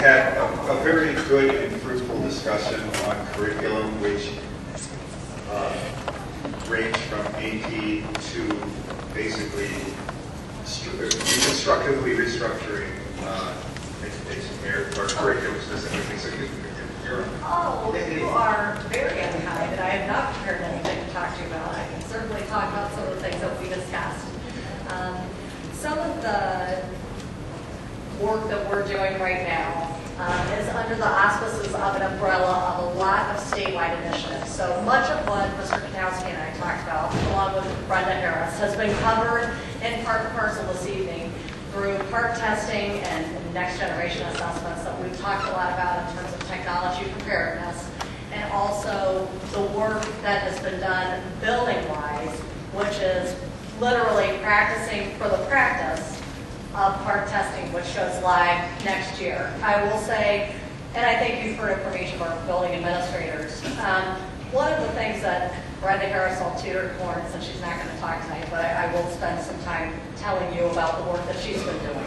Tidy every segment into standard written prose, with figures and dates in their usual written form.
had a very good and fruitful discussion on curriculum, which ranged from AP to basically constructively restructuring education or curriculum specifically. So oh, you are very unkind, and I have not prepared anything to talk to you about. I can certainly talk about some of the things that we discussed. Some of the work that we're doing right now is under the auspices of an umbrella of a lot of statewide initiatives. So much of what Mr. Katowski and I talked about, along with Brenda Harris, has been covered in part and parcel this evening through part testing and next generation assessments that we've talked a lot about in terms of technology preparedness, and also the work that has been done building-wise, which is literally practicing for the practice of part testing, which goes live next year. I will say, and I think you've heard it from each of our building administrators, one of the things that Brenda Harris will tutor Florence, and she's not going to talk tonight, but I will spend some time telling you about the work that she's been doing.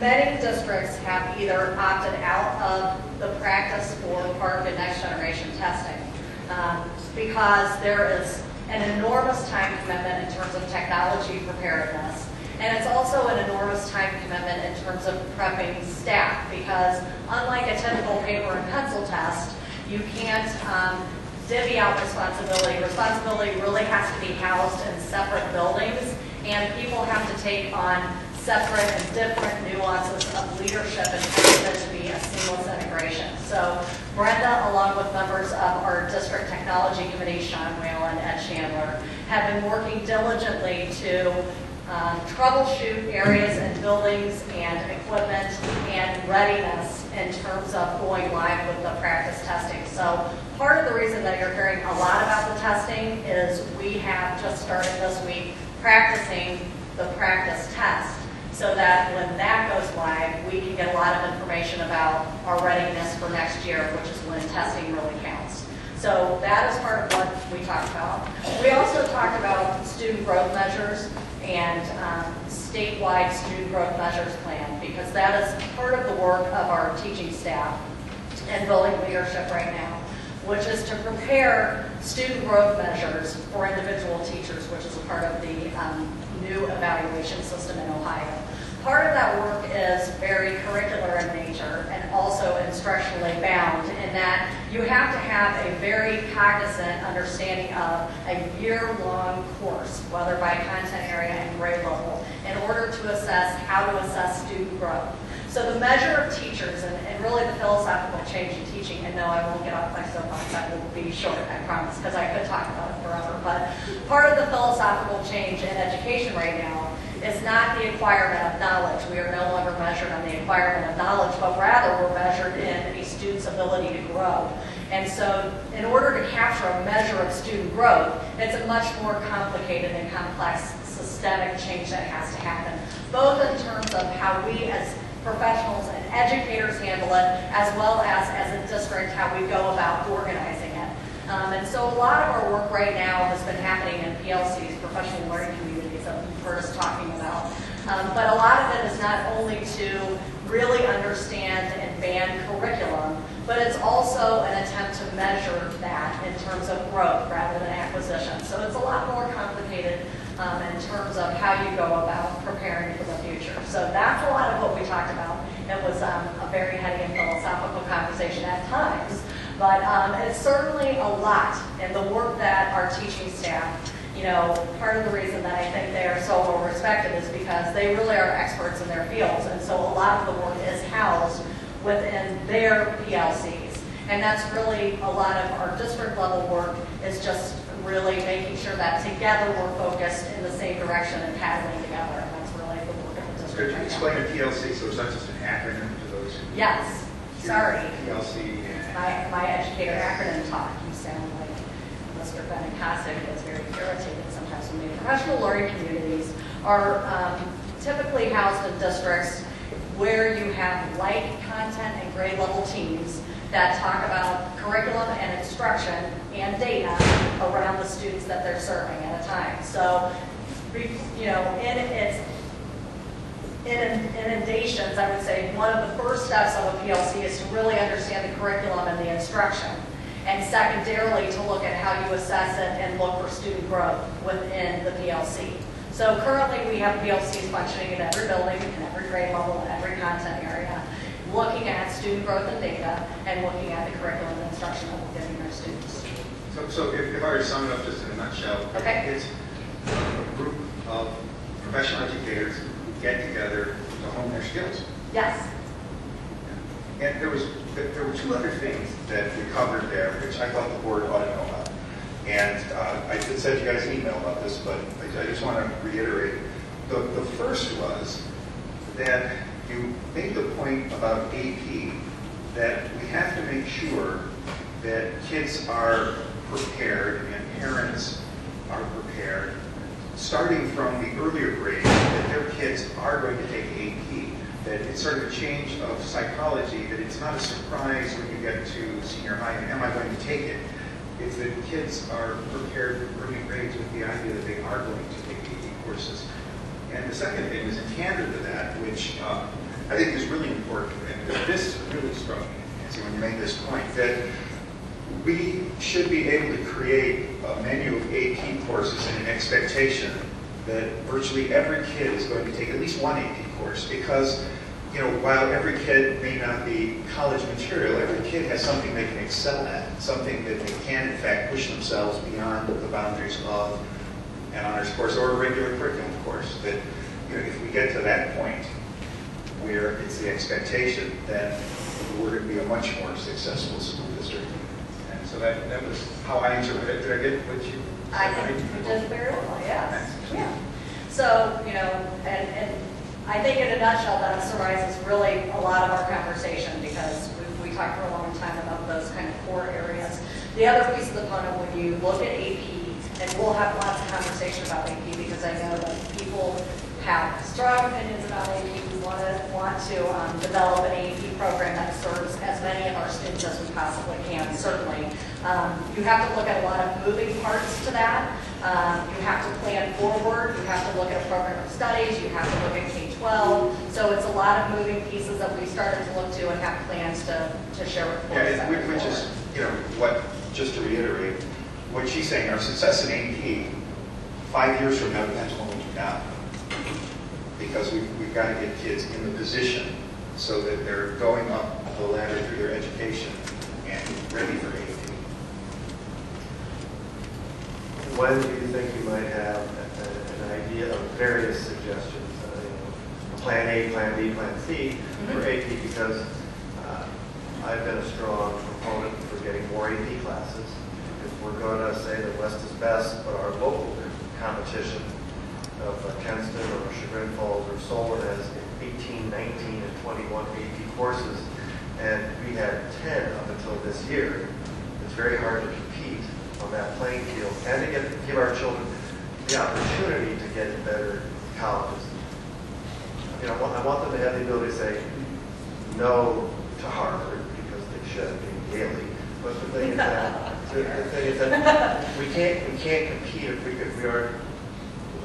Many districts have either opted out of the practice for part and next generation testing because there is an enormous time commitment in terms of technology preparedness. And it's also an enormous time commitment in terms of prepping staff, because unlike a typical paper and pencil test, you can't divvy out responsibility. Responsibility really has to be housed in separate buildings, and people have to take on separate and different nuances of leadership and for it to be a seamless integration. So Brenda, along with members of our district technology committee, Sean Whalen and Ed Chandler, have been working diligently to troubleshoot areas and buildings and equipment and readiness in terms of going live with the practice testing. So part of the reason that you're hearing a lot about the testing is we have just started this week practicing the practice test, so that when that goes live, we can get a lot of information about our readiness for next year, which is when testing really counts. So that is part of what we talked about. We also talked about student growth measures and statewide student growth measures plan, because that is part of the work of our teaching staff and building leadership right now, which is to prepare student growth measures for individual teachers, which is a part of the new evaluation system in Ohio. Part of that work is very curricular in nature and also instructionally bound, in that you have to have a very cognizant understanding of a year-long course, whether by content area and grade level, in order to assess how to assess student growth. So the measure of teachers and really the philosophical change in teaching, and no, I won't get off my soapbox, that will be short, I promise, because I could talk about it forever, but part of the philosophical change in education right now is not the acquirement of knowledge. We are no longer measured on the acquirement of knowledge, but rather we're measured in a student's ability to grow. And so in order to capture a measure of student growth, it's a much more complicated and complex systemic change that has to happen, both in terms of how we as professionals and educators handle it, as well as a district, how we go about organizing it. And so a lot of our work right now has been happening in PLCs, professional learning communities, that you've heard us talking about. But a lot of it is not only to really understand and band curriculum, but it's also an attempt to measure that in terms of growth rather than acquisition. So it's a lot more complicated in terms of how you go about preparing for the future. So that's a lot of what we talked about. It was a very heady and philosophical conversation at times, but it's certainly a lot. And the work that our teaching staff, you know, part of the reason that I think they are so well respected is because they really are experts in their fields. And so a lot of the work is housed within their PLCs. And that's really a lot of our district level work, is just really making sure that together we're focused in the same direction and paddling together. And that's really the work of the district. Could you explain a PLC, so it's not just an acronym to those who... Yes. Sorry. PLC. My educator acronym talk. You sound like Mr. Benincasic is very irritated sometimes when we... Professional learning communities are typically housed in districts where you have like content and grade level teams that talk about curriculum and instruction and data around the students that they're serving at a time. So, you know, in its inundations, I would say one of the first steps of a PLC is to really understand the curriculum and the instruction. And secondarily, to look at how you assess it and look for student growth within the PLC. So currently we have PLCs functioning in every building, in every grade level, in every content area, looking at student growth and data, and looking at the curriculum and instruction that we're giving our students. So if I were to sum it up just in a nutshell, Okay. it's a group of professional educators who get together to hone their skills. Yes. And there were two other things that we covered there, which I thought the board ought to know about. And I did send you guys an email about this, but I just want to reiterate. The first was that you made the point about AP, that we have to make sure that kids are prepared and parents are prepared, starting from the earlier grades, that their kids are going to take AP, that it's sort of a change of psychology, that it's not a surprise when you get to senior high, and am I going to take it? It's that kids are prepared from early grades with the idea that they are going to take AP courses. And the second thing is in tandem to that, which I think is really important, and this really struck me, Nancy, when you made this point, that we should be able to create a menu of AP courses and an expectation that virtually every kid is going to take at least one AP course, because while every kid may not be college material, every kid has something they can excel at, something that they can in fact push themselves beyond the boundaries of an honors course or a regular curriculum course. That if we get to that point where it's the expectation, then we're going to be a much more successful school district. And so that was how I interpreted it. Did I get what you said? I think you did very well, yes. Yeah. So, and I think in a nutshell that summarizes really a lot of our conversation, because we talked for a long time about those kind of core areas. The other piece of the puzzle, when you look at AP, and we'll have lots of conversation about AP, because I know that people have strong opinions about AP. We want to develop an AP program that serves as many of our students as we possibly can, certainly. You have to look at a lot of moving parts to that. You have to plan forward. You have to look at a program of studies. You have to look at K-12. So it's a lot of moving pieces that we started to look to and have plans to share with folks. Yeah, which is, what, just to reiterate, what she's saying, our success in AP, 5 years from now depends on what we do now. Because we've got to get kids in the position so that they're going up the ladder through their education and ready for AP. When do you think you might have an idea of various suggestions? Plan A, Plan B, Plan C for AP, because I've been a strong proponent for getting more AP classes. If we're going to say that West is best, but our local competition of Kenston or Chagrin Falls or Solon has 18, 19, and 21 AP courses, and we had 10 up until this year, it's very hard to compete on that playing field and to give our children the opportunity to get in better colleges. I want them to have the ability to say no to Harvard, because they should be daily. But the thing is that we can't compete if we are.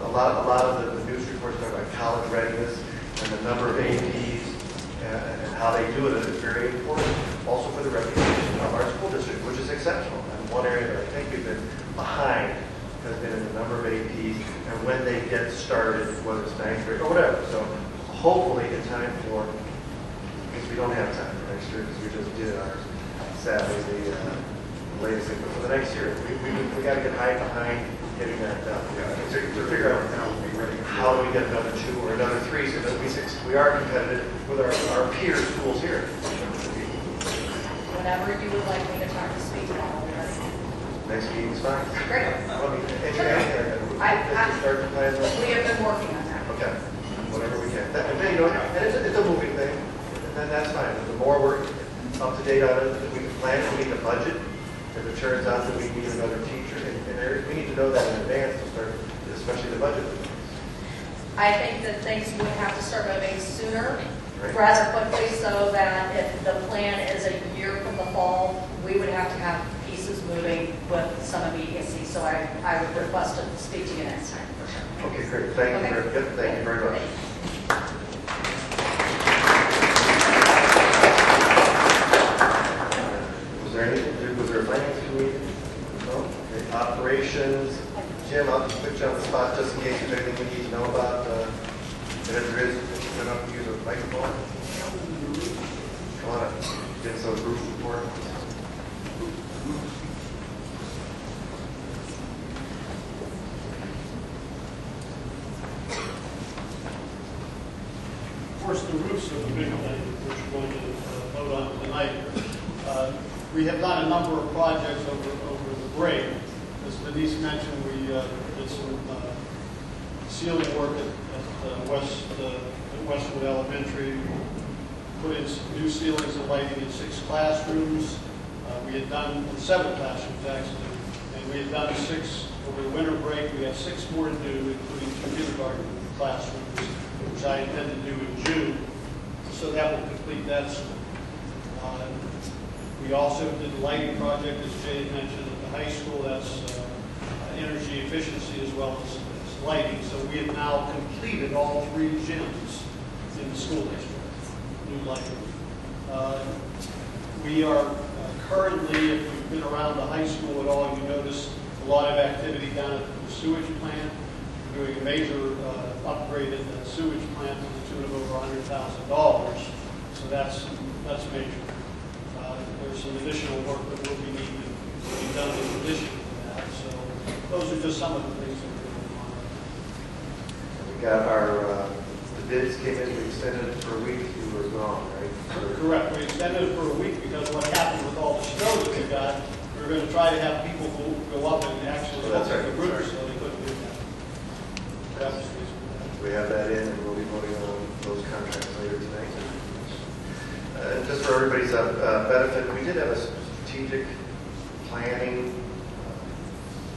A lot of the news reports talk about college readiness and the number of APs and how they do it is very important. Also for the reputation of our school district, which is exceptional. And one area that I think we've been behind has been in the number of APs and when they get started, whether it's ninth grade or whatever. So hopefully in time for, because we don't have time for next year because we just did ours, sadly, the latest thing. But for the next year, we got to get high behind getting that done. To figure out how do we get another 2 or another 3 so that we are competitive with our peer schools here. Whenever you would like me to talk to speak to all of us. Next meeting's fine. Great. We have been working on that. Okay. Whatever we can. And it's a moving thing, and then that's fine. The more we're up to date on it, we can plan and we can budget. If it turns out that we need another teacher, and we need to know that in advance to start, especially the budget. I think that things would have to start moving sooner, right, rather quickly, so that if the plan is a year from the fall, we would have to have pieces moving with some immediacy. So I would request to speak to you next time, for sure. Okay, great. Thank you very much. So roof report. Of course, the roofs are the big thing, which we're going to vote on tonight. We have done a number of projects over the break. As Denise mentioned, we did some ceiling work at Westwood Elementary. Put in some new ceilings and lighting in 6 classrooms. We had done 7 classrooms actually, and we had done 6 over the winter break. We have 6 more to do, including 2 kindergarten classrooms, which I intend to do in June. So that will complete that school. We also did the lighting project, as Jay mentioned, at the high school. That's energy efficiency as well as lighting. So we have now completed all 3 gyms in the school district, new lighting. We are currently, if you've been around the high school at all, you notice a lot of activity down at the sewage plant. We're doing a major upgrade in the sewage plant to the tune of over $100,000. So that's major. There's some additional work that will be needed to be done in addition to that. So those are just some of the things that we're going on. We got our, the bids came in, we extended it for a week, you were gone, right? Correct. We extended it for a week because what happened with all the snow that we got, we were going to try to have people go up and actually Oh, that's look at right. the roofs, so they couldn't do that. We have that in, and we'll be voting on those contracts later tonight. Just for everybody's benefit, we did have a strategic planning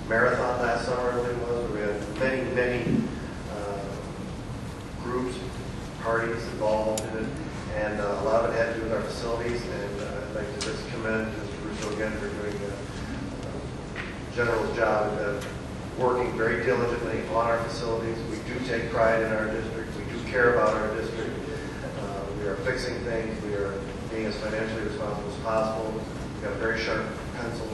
marathon last summer, I believe it was, where we had many groups, parties involved in it, and a lot of it had to do with our facilities, and I'd like to just commend Mr. Russo again for doing a general job of working very diligently on our facilities. We do take pride in our district. We do care about our district. We are fixing things. We are being as financially responsible as possible. We've got a very sharp pencil.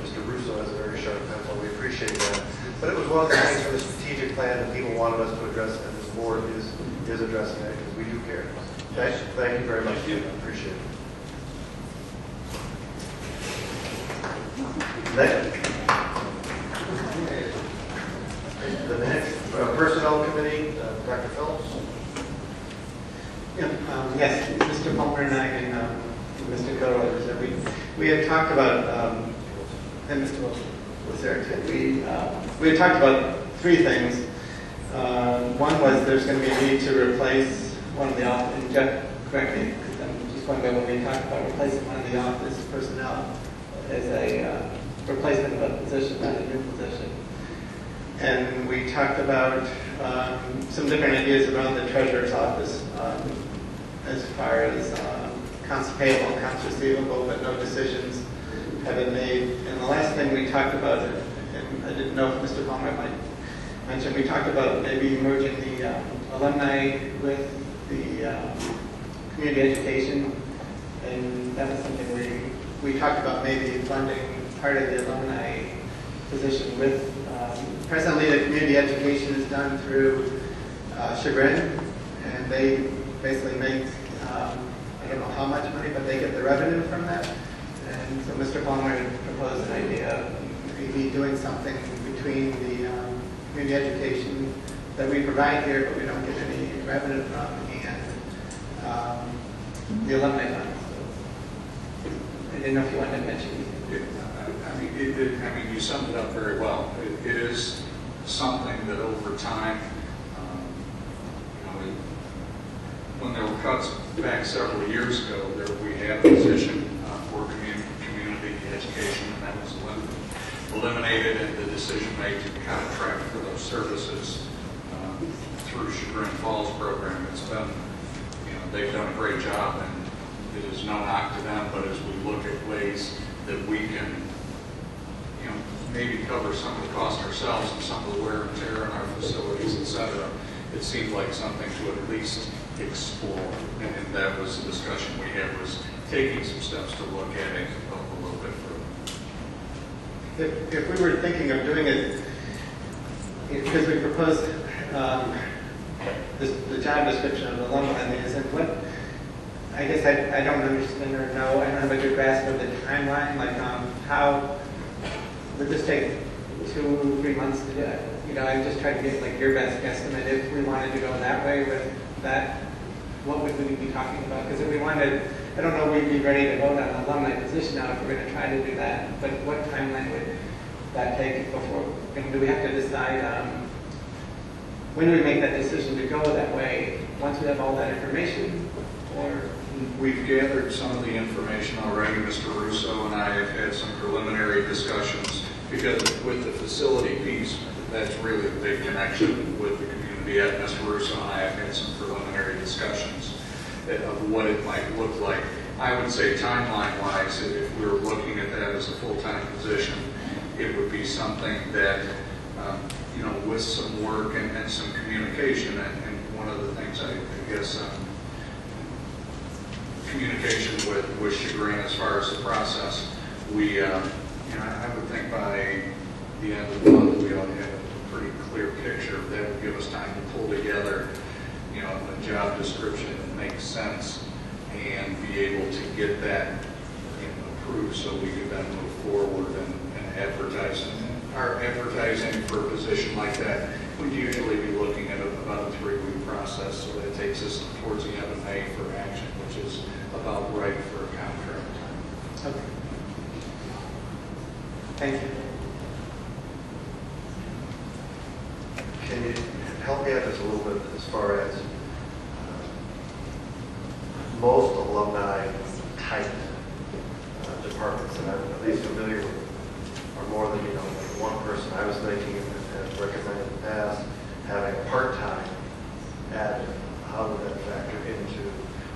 Mr. Russo has a very sharp pencil. We appreciate that. But it was one of the things for the strategic plan that people wanted us to address, and this board is addressing that because we do care. Thank you very much. Thank you. Appreciate it. The next Personnel Committee, Dr. Phillips. Yes, Mr. Palmer and I and Mr. Cotter, we had talked about, and Mr. Wilson was there too. We had talked about 3 things. One was there's going to be a need to replace one of the office, and Jeff, correct me, because I'm just wondering when we talked about replacing one of the office personnel as a replacement of a position, not a new position. And we talked about some different ideas around the treasurer's office as far as accounts payable, accounts receivable, but no decisions have been made. And the last thing we talked about, and I didn't know if Mr. Palmer might mention, we talked about maybe merging the alumni with the community education, and that was something we talked about maybe funding part of the alumni position with. Presently, the community education is done through Chagrin, and they basically make, I don't know how much money, but they get the revenue from that. And so Mr. Palmer proposed an idea of maybe doing something between the community education that we provide here, but we don't get any revenue from, and the alumni fund. So I didn't know if you wanted to mention anything. I mean, you summed it up very well. It is something that over time, when there were cuts back several years ago, we had a position for community education, and that was eliminated, and the decision made to contract for those services through Chagrin Falls program. It's been, they've done a great job, and it is no knock to them, but as we look at ways that we can maybe cover some of the cost ourselves and some of the wear and tear in our facilities, etc. It seemed like something to at least explore, and that was the discussion we had, was taking some steps to look at it a little bit further. If we were thinking of doing it, because we proposed the job description of the alumni liaison, I guess I don't understand or know, I don't have a good grasp of the timeline, like how, would this take 2-3 months to do it? You know, I'm just trying to get like your best guesstimate. If we wanted to go that way with that, what would we be talking about? Because if we wanted, I don't know, we'd be ready to vote on an alumni position now if we're going to try to do that. But what timeline would that take before? And do we have to decide when do we make that decision to go that way? Once we have all that information, or? We've gathered some of the information already. Mr. Russo and I have had some preliminary discussions because with the facility piece, that's really the big connection with the community. And Mr. Russo and I have had some preliminary discussions of what it might look like. I would say timeline-wise, if we were looking at that as a full-time position, it would be something that, you know, with some work and some communication, and one of the things I guess communication with Chagrin as far as the process, we, you know, I would think by the end of the month we ought to have a pretty clear picture. That would give us time to pull together, you know, a job description that makes sense and be able to get that, you know, approved so we could then move forward and advertise. And our advertising for a position like that, we'd usually be looking at about a 3-week process, so that takes us towards the end of May for action, which is about right for a contract time. Okay. Thank you. Can you help me out just a little bit as far as most alumni type departments that I'm at least familiar with are more than, you know, like one person. I was thinking and recommended in the past having a part-time admin. How would that factor into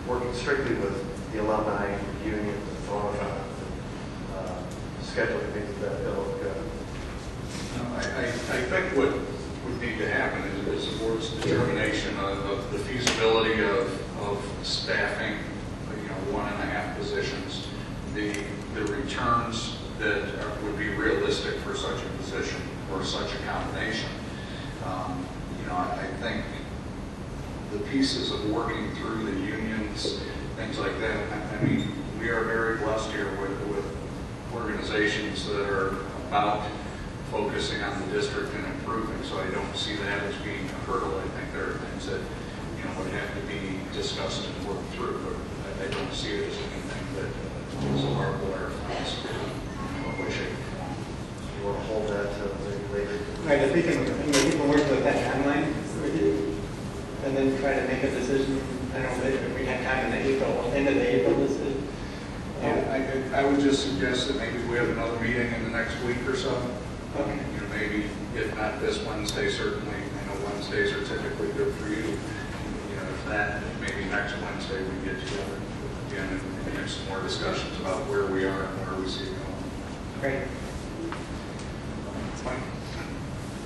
working strictly with the alumni union and phonographs and scheduling things of that ilk? I think what would need to happen is the board's determination of the feasibility of staffing, you know, 1.5 positions, the returns that would be realistic for such a position or such a combination. You know, I think the pieces of working through the unions, things like that. I mean, we are very blessed here with organizations that are about focusing on the district and improving, so I don't see that as being a hurdle. I think there are things that, you know, would have to be discussed and worked through, but I don't see it as anything that is a horrible or offense in what way, shape, or form. You want to hold that maybe later? Right, if we can work with that timeline with you, and then try to make a decision. I don't know if we have time in the end of the April decision. Yeah, I would just suggest that maybe we have another meeting in the next week or so. Okay. You know, maybe if not this Wednesday, certainly. I know Wednesdays are typically good for you. You know, if that, maybe next Wednesday we get together again and have some more discussions about where we are and where we see it going. Great.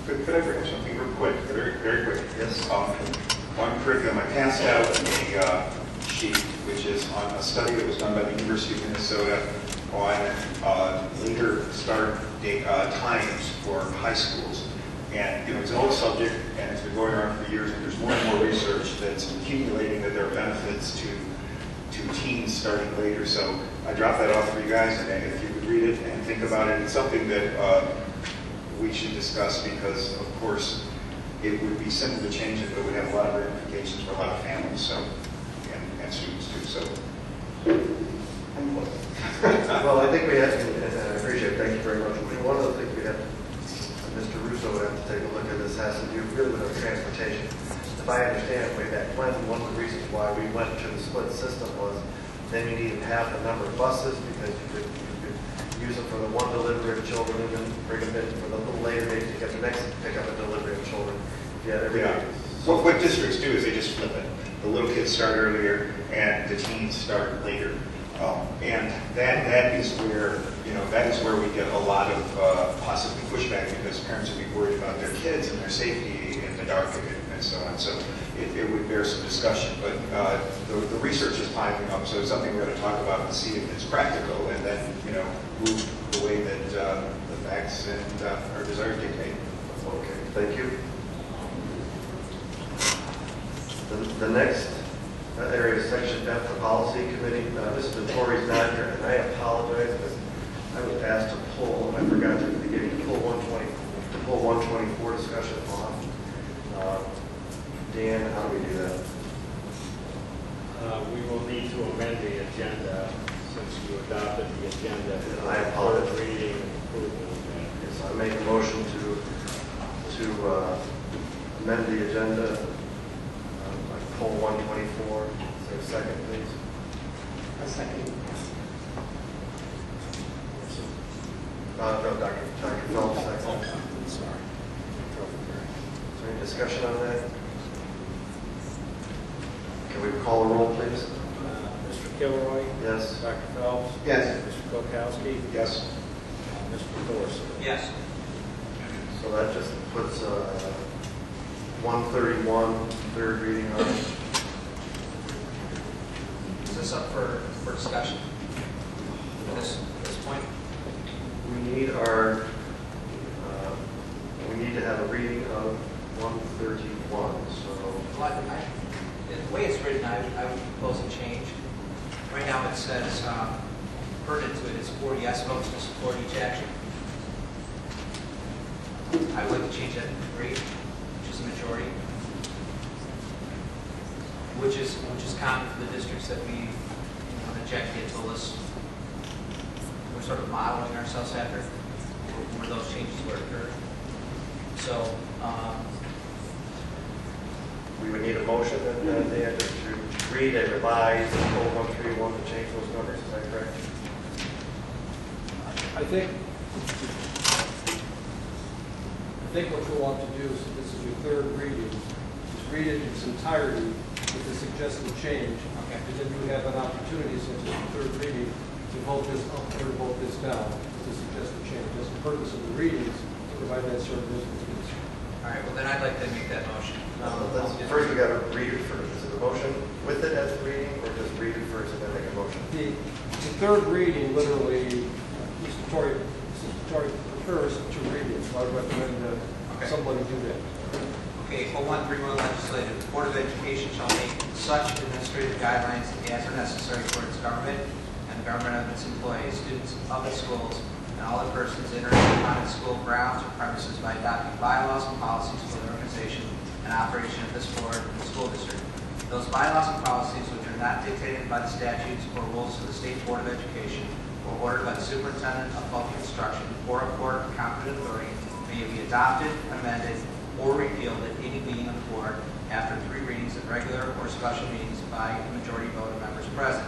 Could I bring up something real quick, very quick? Yes. On curriculum, I passed out a sheet which is on a study that was done by the University of Minnesota on later start date, times for high schools. And you know, it's an old subject, and it's been going around for years, and there's more and more research that's accumulating that there are benefits to teens starting later. So I dropped that off for you guys, and if you could read it and think about it, it's something that we should discuss because, of course, it would be simple to change it, but it would have a lot of ramifications for a lot of families, so and students too. So. Well, I think we have to, and I appreciate it, thank you very much. One of the things we have, Mr. Russo would have to take a look at this, has to do really with our transportation. If I understand way back when, one of the reasons why we went to the split system was then you needed half the number of buses because you could use them for the one delivery of children and then bring them in for the little later days to get the next pick up a delivery of children. Yeah. So what districts do is they just flip it. The little kids start earlier and the teens start later. And that is where, you know, that is where we get a lot of possibly pushback because parents would be worried about their kids and their safety in the dark and so on. So it would bear some discussion, but the research is piling up, so it's something we're going to talk about and see if it's practical, and then, you know, move the way that the facts and our desires dictate. Okay, thank you. The next That area is section F, the policy committee. Mr. Torrey's not here, and I apologize, because I was asked to pull, and I forgot at the beginning, to pull 124 discussion off. Dan, how do we do that? We will need to amend the agenda since you adopted the agenda. I apologize. For reading and approval. Yes, I make a motion to amend the agenda. Poll 124. Is there a second, please? A second. No, Dr. Phelps, second. Sorry. Is there any discussion on that? Can we call a roll, please? Mr. Kilroy? Yes. Dr. Phelps? Yes. Mr. Kokowski? Yes. Mr. Thorson? Yes. So that just puts 131, third reading on it. Is this up for discussion at this point? We need to have a reading of 131, so. The way it's written, I would propose a change. Right now it says, pertinent to it is 40 yes votes to support each action. I would like to change that to 3, which is a majority. Which is common for the districts that we, that Jack had told us we're sort of modeling ourselves after, where those changes would occur. So, We would need a motion that they had to read and revise Code 131 to change those numbers. Is that correct? I think what you'll want to do is, this is your third reading, is read it in its entirety with the suggested change. Okay. And then you have an opportunity, since it's the third reading, to vote this up or vote this down with the suggested change. That's the purpose of the readings, to provide that service to the district. all right, well then I'd like to make that motion. First, we got to read it first. Is it a motion with it as a reading, or just read it first and then make a motion? The third reading, literally, Mr. Torrey prefers to read it, so I would recommend that somebody do that. Okay, 0131 legislative. The Board of Education shall make such administrative guidelines as are necessary for its government and the government of its employees, students of its schools, and all other persons entering upon its school grounds or premises by adopting bylaws and policies for the organization and operation of this board and the school district. Those bylaws and policies which are not dictated by the statutes or rules of the State Board of Education or ordered by the superintendent of public instruction or a court of competent authority may be adopted, amended, or repealed at any meeting of the board after 3 readings at regular or special meetings by a majority vote of members present.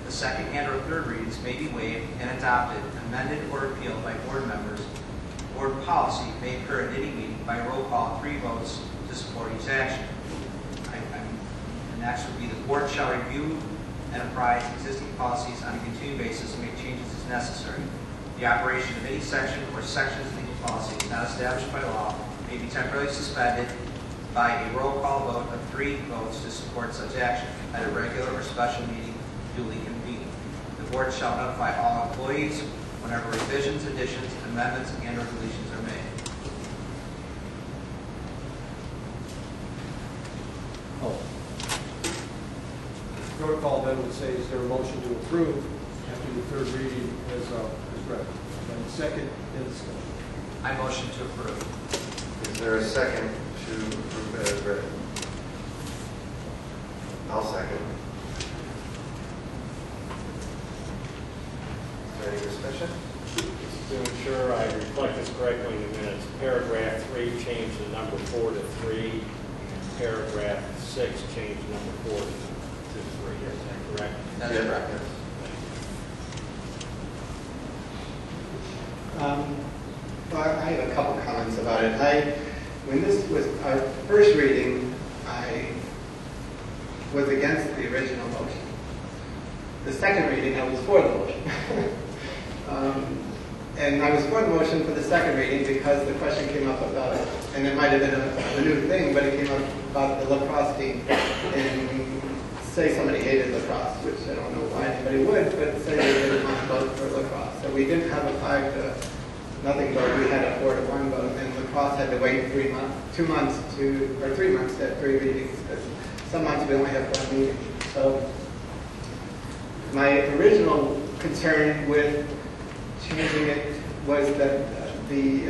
The second and or third readings may be waived and adopted, amended, or repealed by board members. Board policy may occur at any meeting by roll call 3 votes to support each action. And next would be the board shall review and apprise existing policies on a continuing basis and make changes as necessary. The operation of any section or sections of legal policy not established by law may be temporarily suspended by a roll call vote of 3 votes to support such action at a regular or special meeting duly convened. The board shall notify all employees whenever revisions, additions, amendments, and or deletions are made. Protocol then would say, is there a motion to approve after the third reading is read? And second, in discussion. I motion to approve. Is there a second to approve as read? I'll second. Is there any discussion? To ensure I reflect this correctly in the minutes, paragraph 3 changed the number 4 to 3, and paragraph 6 changed number 4 to 3. Is that correct? That is correct. Well, I have a couple comments about it. When this was our first reading, I was against the original motion. The second reading, I was for the motion. And I was for the motion for the second reading because the question came up about, and it might have been a new thing, but it came up about the lacrosse team. And say somebody hated lacrosse, which I don't know why anybody would, but say they didn't want to vote for lacrosse. So we didn't have a 5-0 vote, we had a 4-1 vote, and lacrosse had to wait 3 months to have 3 readings, because some months we only have 1 meeting. So my original concern with changing it was that the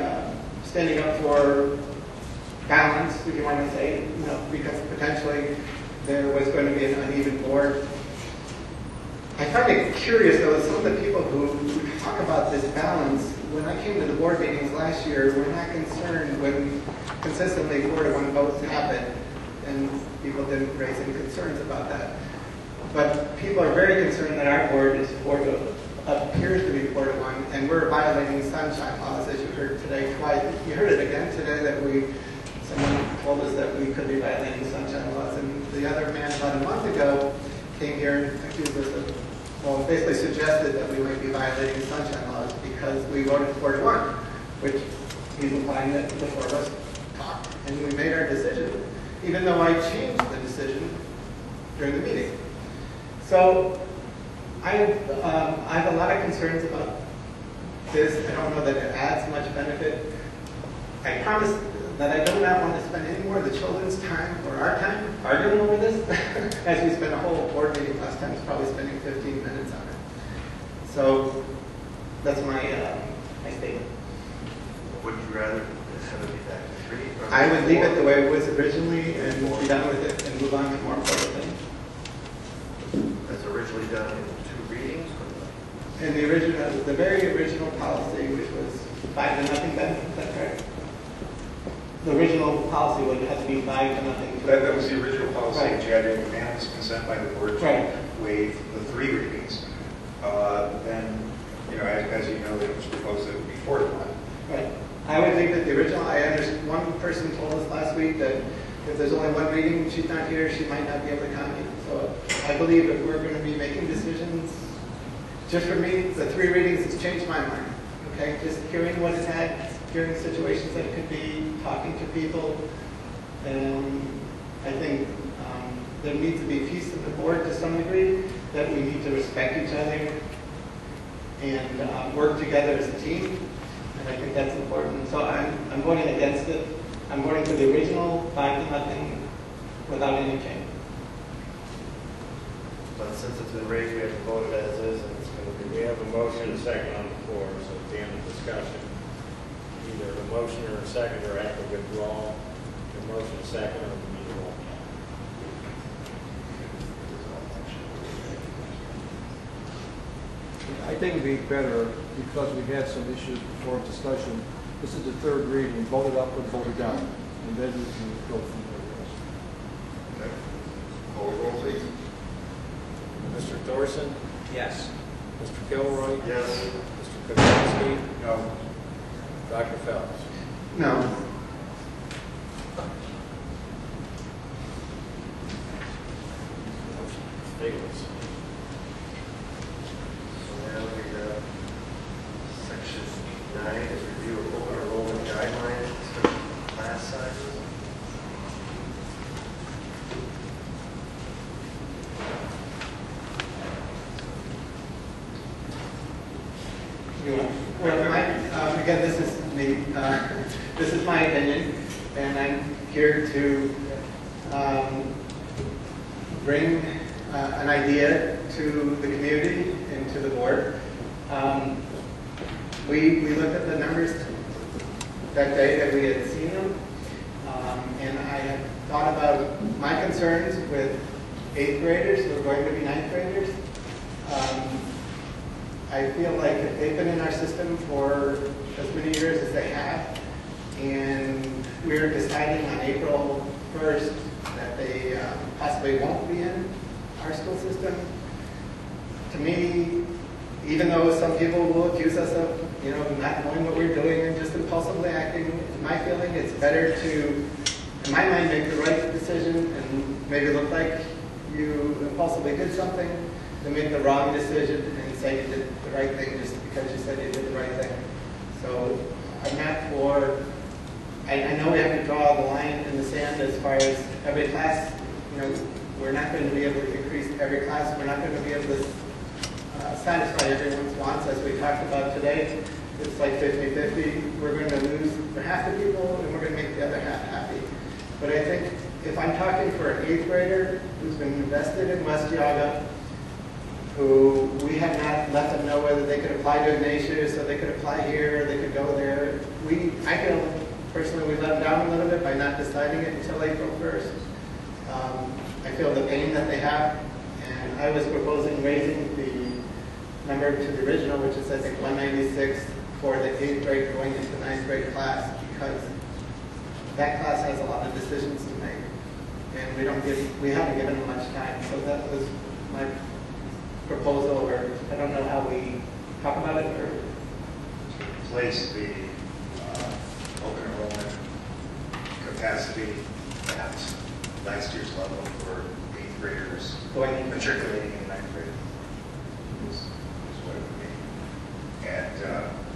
standing up for balance, if you want to say, because potentially there was going to be an uneven board. I find it curious, though, that some of the people who talk about this balance, when I came to the board meetings last year, were not concerned when consistently 4-to-1 votes happened, and people didn't raise any concerns about that. But people are very concerned that our board is appears to be 4-to-1, and we're violating sunshine laws, as you heard today twice. You heard it again today that someone told us that we could be violating sunshine laws, and the other man about a month ago came here and accused us of, basically suggested that we might be violating sunshine laws because we voted 4-to-1, which he's implying that the four of us talked and we made our decision, even though I changed the decision during the meeting. So I have a lot of concerns about this. I don't know that it adds much benefit. I promise that I do not want to spend any more of the children's time or our time arguing over this, as we spent a whole board meeting last time, probably spending 15 minutes on it. So that's my statement. Would you rather have it be back to 3? I would leave it the way it was originally and be done with it and move on to more important things. As originally done in 2 readings? And the very original policy, which was 5-0 then, is that correct? The original policy would have to be 5-0. That was the original policy, Right. which you had unanimous consent by the board to Right. waive the 3 readings. Then, as you know, it was proposed that it would be 4-to-1. Right. I would think that the original, I understand, one person told us last week that if there's only 1 reading, she's not here, she might not be able to comment. So I believe if we're going to be making decisions, just for me, the 3 readings has changed my mind. Okay, just hearing what it had, hearing situations that it could be, talking to people, and I think there needs to be peace in the board to some degree, that we need to respect each other and work together as a team, and I think that's important. So I'm voting against it. I'm voting for the original 5-0 without any change. But since it's been raised, we have to vote it as is, and it's going to be... We have a motion and a second on the floor, so at the end of discussion, either a motion or a second or after withdrawal, the motion and second or the meeting roll. I think it'd be better, because we had some issues before discussion, this is the 3rd reading, vote it up or vote it down, and then we can go from there. Okay. Call the roll, please. Mr. Thorson? Yes. Mr. Gilroy? Yes. Mr. Kowalski? No. Dr. Phelps? No. Staples? So now we have section 9 is review of open enrollment guidelines, especially class sizes. Well, again, this is me. This is my opinion, and I'm here to bring an idea to the community and to the board. We looked at the numbers that day that we had seen them, and I had thought about my concerns with 8th graders who are going to be 9th graders. I feel like if they've been in our system for as many years as they have, and we're deciding on April 1st that they possibly won't be in our school system, to me, even though some people will accuse us of, not knowing what we're doing and just impulsively acting, in my feeling, it's better to, in my mind, make the right decision and maybe look like you impulsively did something than make the wrong decision and say you did the right thing just because you said you did the right thing. So I'm not for, I know we have to draw the line in the sand as far as every class, we're not going to be able to increase every class. We're not going to be able to satisfy everyone's wants, as we talked about today. It's like 50-50. We're going to lose half the people, and we're going to make the other half happy. But I think if I'm talking for an 8th grader who's been invested in West Yaga, who we have not let them know whether they could apply to Ignatius, or they could apply here, or they could go there. I feel personally we let them down a little bit by not deciding it until April 1st. I feel the pain that they have, and I was proposing raising the number to the original, which is I think 196 for the 8th grade going into 9th grade class, because that class has a lot of decisions to make, and we haven't given them much time. So that was my proposal, or I don't know how we talk about it, or Place the open enrollment capacity at last year's level for 8th graders going into matriculating in 9th grade is what it would be. And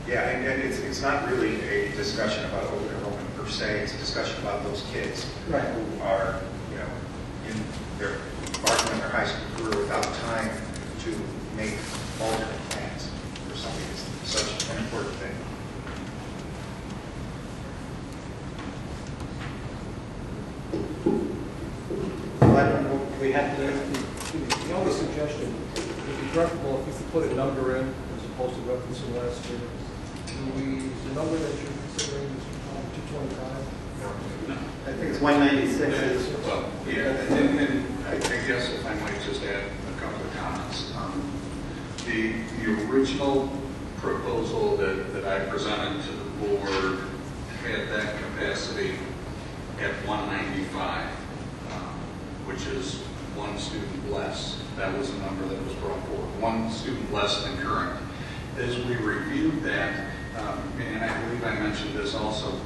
yeah, and it's not really a discussion about open enrollment per se. It's a discussion about those kids Right. who are, in their embarking on their high school career without time to make alternate plans for something that's such an important thing. So I don't know. We have to. The only suggestion would be preferable if we could put a number in as opposed to referencing last year. Is the number that you're considering is 225? I think it's 196. Well, yeah, and I guess if I might just add a couple of comments. The original proposal that I presented to the board had that capacity at 195, which is one student less. That was the number that was brought forward. One student less than current. As we reviewed that, and I believe I mentioned this also,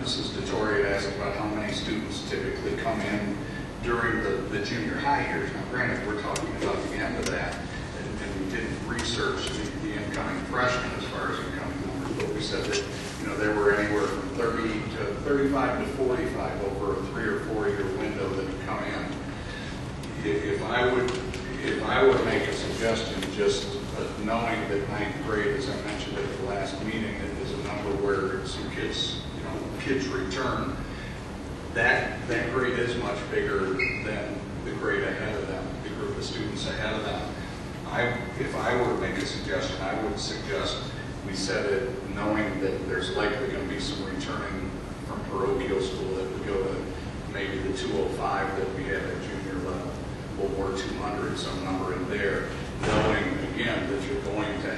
Mrs. DeTore had asked about how many students typically come in during the junior high years. Now, granted, we're talking about the end of that, and we didn't research the incoming freshmen as far as incoming numbers, but we said that there were anywhere from 30 to 35 to 45 over a 3 or 4 year window that would come in. If I would make a suggestion, just knowing that 9th grade, as I mentioned at the last meeting, is a number where some kids return. That grade is much bigger than the grade ahead of them, the group of students ahead of them. If I were to make a suggestion, I would suggest we set it knowing that there's likely going to be some returning from parochial school that would go to maybe the 205 that we had at junior level, or 200, some number in there, knowing again that you're going to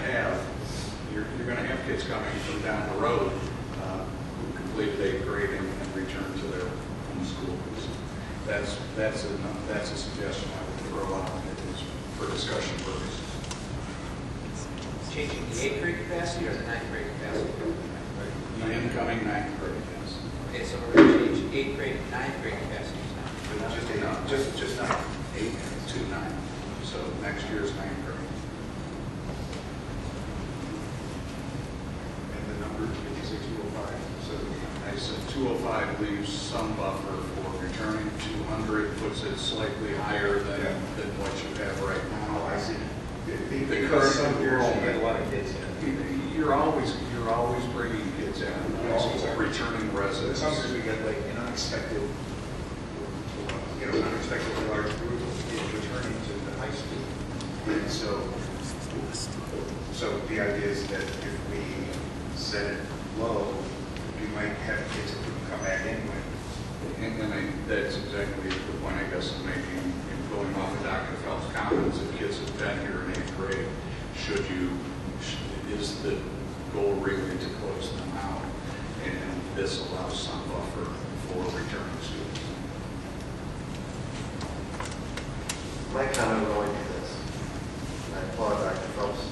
have kids coming from down the road who completed 8th grade and return to their home school. That's a suggestion I would throw out for discussion purposes. Changing the 8th grade capacity or the 9th grade capacity? The incoming 9th grade, yes. Okay, so we're going to change 8th grade and 9th grade capacities now. Just 9. 8 to 9. So next year's 9th grade. And the number, did you say 205? So I said 205 leaves some buffer for returning. 200 puts it slightly higher than what you have right now. oh, I see. Because Some years you get a lot of kids in. You're always bringing kids in. Returning residents. Some years we get like an unexpected large group of kids returning to the high school. And so the idea is that if we set it low, we might have kids that wouldn't come back anyway. And that's exactly the point I guess I'm making. Going off of Dr. Phelps' comments, if kids have been here in 8th grade, is the goal really to close them out? And this allows some buffer for returning students. My comment going to this, and I applaud Dr. Phelps'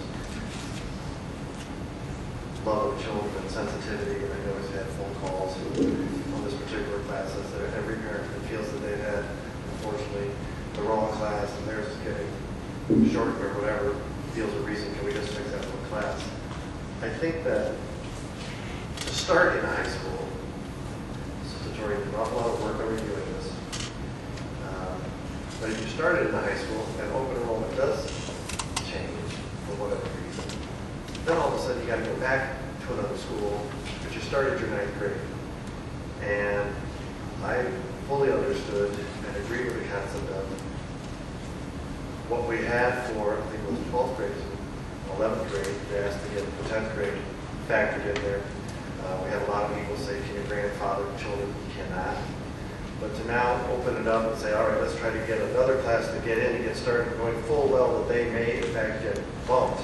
love of children and sensitivity, and I know he's had phone calls on this particular class, as every parent that feels that they've had, unfortunately, the wrong class and theirs is getting shortened or whatever, feels a reason, can we just fix that one class? I think that to start in high school, Tori did an awful lot of work on reviewing this. But if you started in high school and open enrollment does change for whatever reason, then all of a sudden you got to go back to another school, but you started your 9th grade. And I fully understood and agree with the concept of what we had for, I think it was 12th grade and 11th grade. They asked to get the 10th grade factored in there. We had a lot of people say, can you grandfather children? You cannot. But to now open it up and say, all right, let's try to get another class to get in and get started, going full well that they may in fact get bumped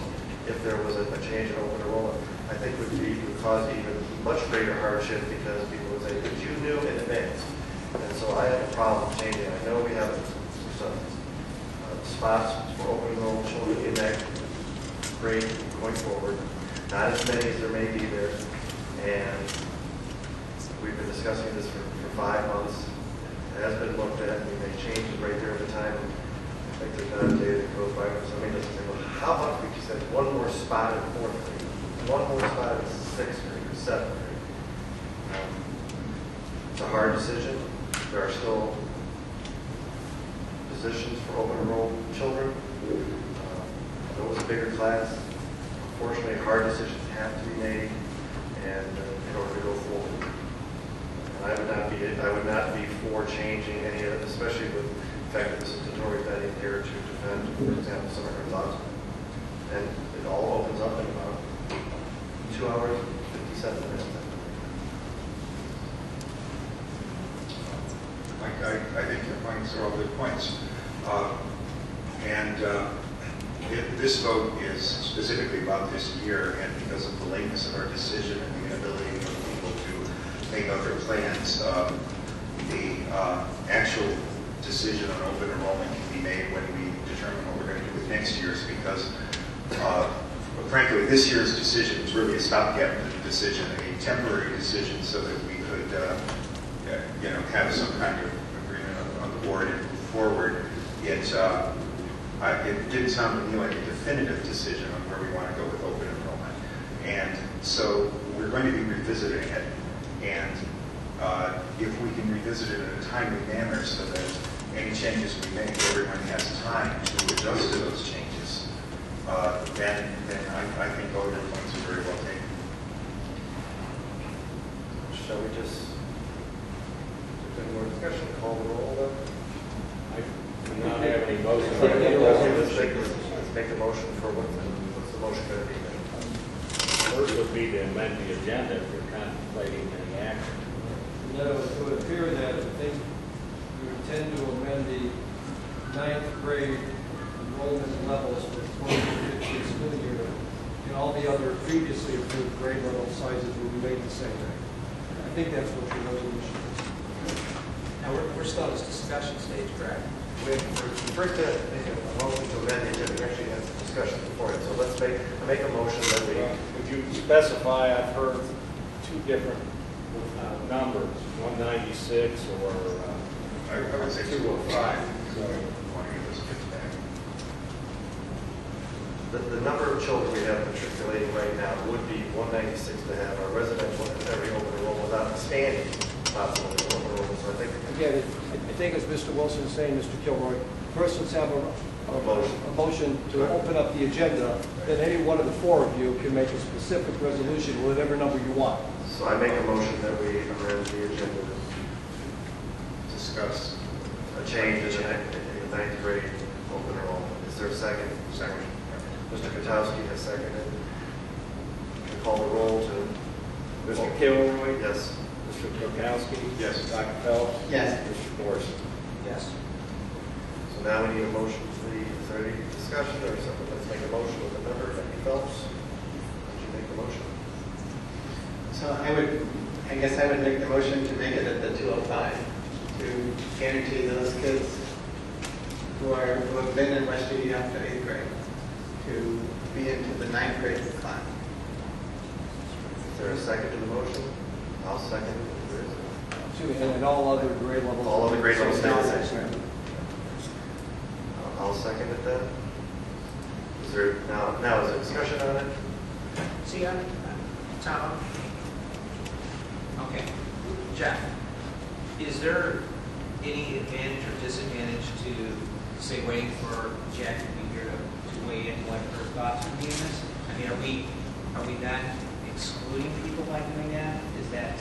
if there was a change in open enrollment, I think would cause even much greater hardship because people would say, but you knew in advance. And so I have a problem changing. I know we have some spots for open enrollment children in that grade going forward. Not as many as there may be there. And we've been discussing this for 5 months. It has been looked at. We may change it right there at the time. I think there's not a day that goes by when somebody doesn't say, well, how about we just have one more spot in 4th grade, one more spot in 6th grade or 7th grade. It's a hard decision. There are still positions for open enrolled children. It was a bigger class. Unfortunately, hard decisions have to be made, and in order to go forward. And I would not be for changing any of it, especially with the fact that this is Tory vetting here to defend, for example, some of her thoughts. And it all opens up in about 2 hours, 57 minutes. I think your points are all good points. This vote is specifically about this year, and because of the lateness of our decision and the inability of people to make other plans, the actual decision on open enrollment can be made when we determine what we're going to do with next year's, because frankly, this year's decision was really a stopgap decision, a temporary decision, so that we could have some kind of agreement on the board and move forward. It didn't sound to me like a definitive decision on where we want to go with open enrollment. And so we're going to be revisiting it. And if we can revisit it in a timely manner so that any changes we make, everyone has time to adjust to those changes, then I think all your points are very well taken. Shall we just, if there's any more discussion, call the roll then? I do not have any motion. Let's make a motion for what's the motion going to be then? First would be to amend the agenda if you're contemplating any action. No, it would appear that I think you intend to amend the 9th grade enrollment levels for 2015 school year, and all the other previously approved grade level sizes will remain the same. I think that's what your resolution is. Now, we're still at this discussion stage, correct? We're first to make a motion to amend the agenda. We actually had some discussion before it. So let's make a motion that we. Would you specify? I've heard 2 different numbers, 196 or I would say 205. The number of children we have matriculating right now would be 196 to have our residential and every open enrollment without expanding possible open enrollment. So I think Again, I think as Mr. Wilson is saying, Mr. Kilroy, first let's have a motion to open up the agenda, then any one of the 4 of you can make a specific resolution with whatever number you want. so. I make a motion that we amend the agenda to discuss a change in the 9th grade open enrollment. Is there a second? Second. Mr. Kotowski has seconded. We call the roll to Mr. Kilroy? Yes. Mr. Kotowski? Yes. Dr. Phelps? Yes. Mr. Morrison? Yes. So now we need a motion. Is there any discussion or something? Let's make a motion with the number. Becky Phelps, would you make the motion? So I guess I would make the motion to make it at the 205 to guarantee those kids who have been in WestGB after 8th grade to be into the 9th grade class. Is there a second to the motion? I'll second it. And all other grade levels. All other grade levels stay the stay same. I'll second it then. Is there now is there discussion on it? See, Tom? Okay. Jeff, is there any advantage or disadvantage to, say, waiting for Jack to be here to weigh in what her thoughts would be in this? I mean, are we not excluding people by doing that? Is that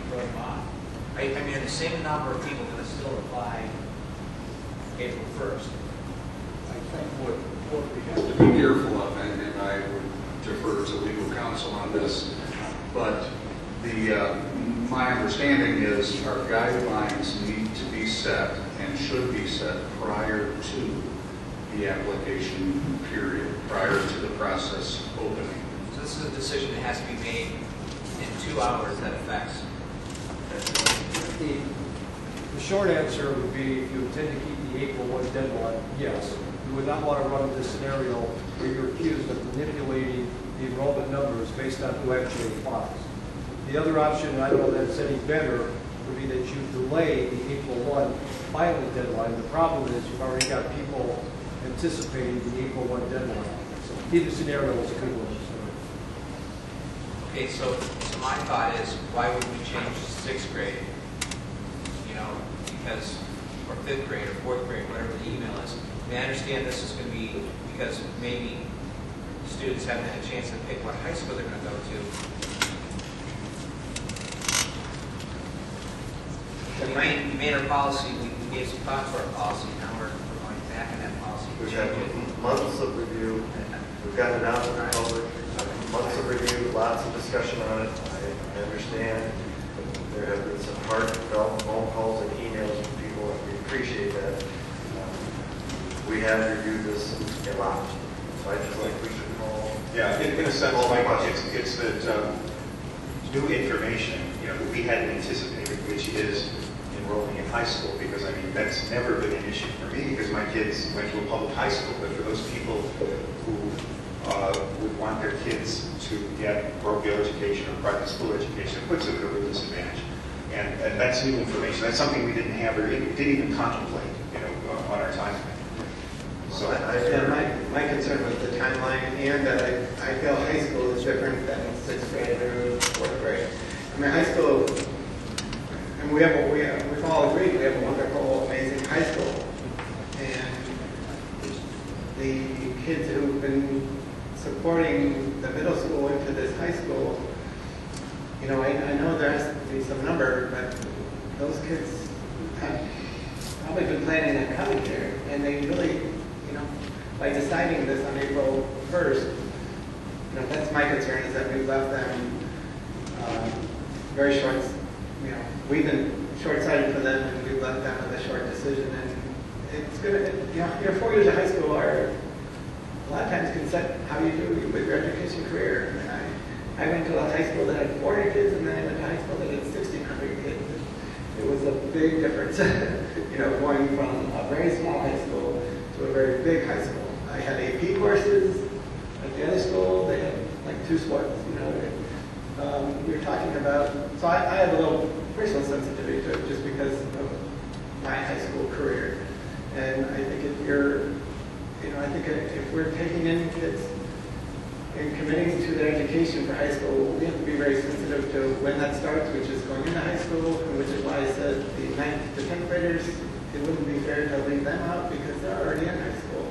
throw them off? I mean, the same number of people going to still apply April 1st. I think what we have to be careful of, and I would defer to legal counsel on this, but my understanding is our guidelines need to be set and should be set prior to the application period, prior to the process opening. So this is a decision that has to be made in 2 hours that affects. The short answer would be, if you intend to keep the April 1 deadline, yes. You would not want to run this scenario where you're accused of manipulating the enrollment numbers based on who actually applies. The other option, and I don't know that it's any better, would be that you delay the April 1 filing deadline. The problem is you've already got people anticipating the April 1 deadline. So either scenario is a good one. Okay, so my thought is, why would we change 6th grade? You know, because, or 5th grade, or 4th grade, whatever the email is. I mean, I understand this is going to be because maybe students haven't had a chance to pick what high school they're going to go to. We made our policy, we gave some thought to our policy, now we're going back in that policy. We've had months of review, we've got it out in the public, months of review, lots of discussion on it. I understand there have been some heartfelt phone calls and emails from people, and we appreciate that. We have reviewed this a lot, so I just think we should call. Yeah, in a sense, Mike, it's that new information, you know, that we hadn't anticipated, which is enrolling in high school, because I mean, that's never been an issue for me, because my kids went to a public high school, but for those people who would want their kids to get parochial education or private school education, it puts them at a real disadvantage. And that's new information. That's something we didn't have or didn't even contemplate, you know, on our timeline. So my concern was the timeline, and I feel high school is different than 6th grade or 4th grade. I mean, high school, and we've all agreed we have a wonderful, amazing high school, and the kids who've been supporting the middle school into this high school, you know, I know there has to be some number, but those kids have probably been planning on coming here, and they really, you know, by deciding this on April 1st, you know, that's my concern, is that we've left them very short, you know, we've been short-sighted for them, and we've left them with a short decision, and it's going to, you know, your 4 years of high school are, a lot of times can set how you do with your education career. I mean, I went to a high school that had 400 kids, and then I went to high school that had 1,600 kids. It was a big difference, you know, going from a very small high school to a very big high school. I had AP courses at the other school. They had like 2 sports, you know. We were talking about, so I have a little personal sensitivity to it just because of my high school career. And I think if you're, you know, I think if we're taking in kids and committing to their education for high school, we have to be very sensitive to when that starts, which is going into high school, and which is why I said the 9th to 10th graders, it wouldn't be fair to leave them out because they're already in high school.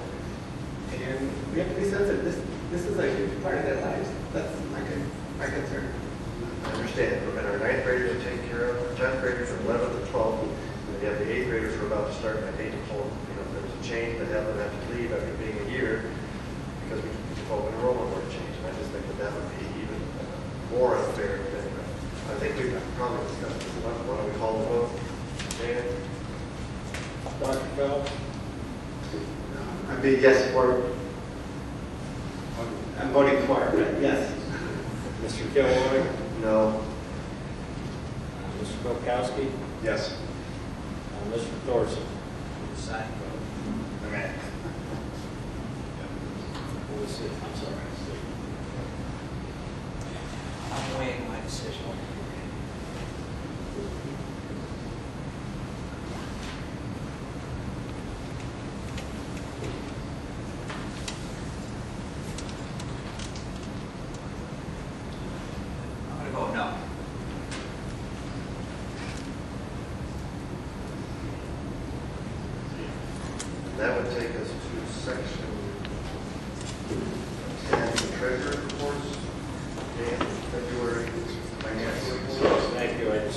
And we have to be sensitive. This is a huge part of their lives. That's my concern. I understand, and our 9th graders are taken care of, 10th graders are 11th to 12th, and you have the 8th graders who are about to start at 8 to 12. You know, there's a change that have them have to leave after being a year because we open enrollment board change. And I just think that would be even more unfair than I think we've probably discussed this enough. Why don't we call the vote? Dan? Dr. Bell? I'd be yes for, I'm voting for it, but yes. Mr. Kilroy? No. Mr. Bilkowski? yes. Mr. Thorson? Decide. Okay. I'm sorry. I'm weighing my decision. I'm going to vote no. That would take us to section 10, the treasurer reports, and February finance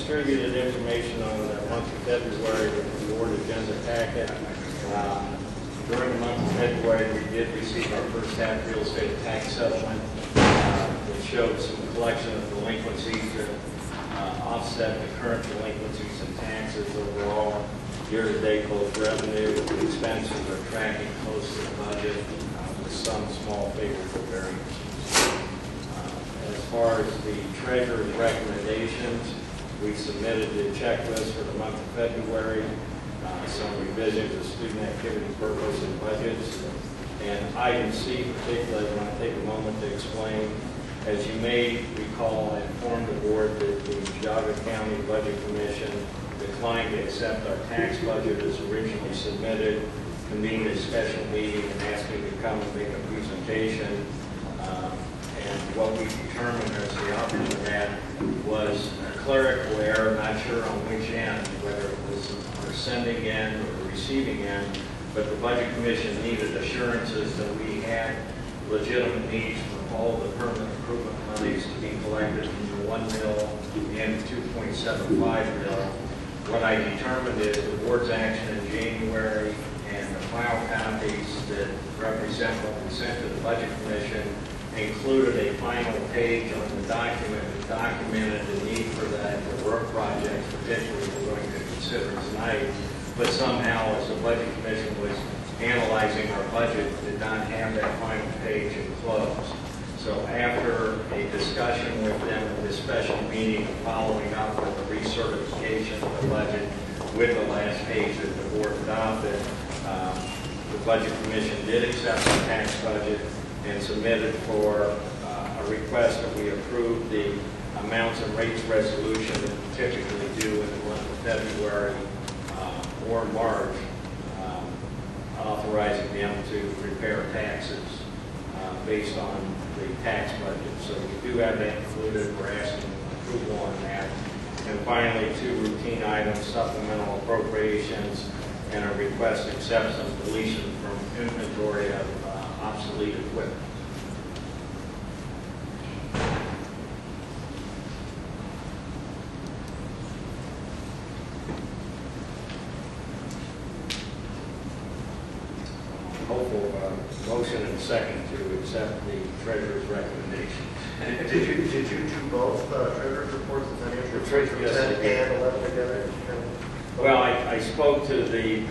distributed information on the month of February with the board agenda packet. During the month of February, we did receive our first half real estate tax settlement, which showed some collection of delinquencies that offset the current delinquencies and taxes overall. Year-to-date, both revenue and expenses are tracking close to the budget with some small favorable variances. As far as the treasurer's recommendations, we submitted the checklist for the month of February, some revisions of student activity purpose and budgets. And item C particularly, I want to take a moment to explain. As you may recall, I informed the board that the Geauga County Budget Commission declined to accept our tax budget as originally submitted, convened a special meeting and asked me to come and make a presentation. And what we determined as the outcome of that was a clerical error, not sure on which end, whether it was our sending end or the receiving end, but the Budget Commission needed assurances that we had legitimate needs for all of the permanent improvement monies to be collected from the 1 mil and 2.75 mil. What I determined is the board's action in January and the file copies that represent what we sent to the Budget Commission included a final page on the document that documented the need for the work projects, particularly we're going to consider tonight. But somehow, as the Budget Commission was analyzing our budget, did not have that final page enclosed. So after a discussion with them at this special meeting, following up with the recertification of the budget with the last page that the board adopted, the Budget Commission did accept the tax budget and submitted for a request that we approve the amounts and rates resolution that we typically do in the month of February or March, authorizing them to prepare taxes based on the tax budget. So we do have that included. We're asking approval on that. And finally, 2 routine items, supplemental appropriations, and a request to accept some deletion from inventory of obsolete equipment. Hopeful motion and second to accept the treasurer's recommendation. Did you do both treasurer's reports and financial reports, Yes, I 10 did. and 11 together? Well, I spoke to the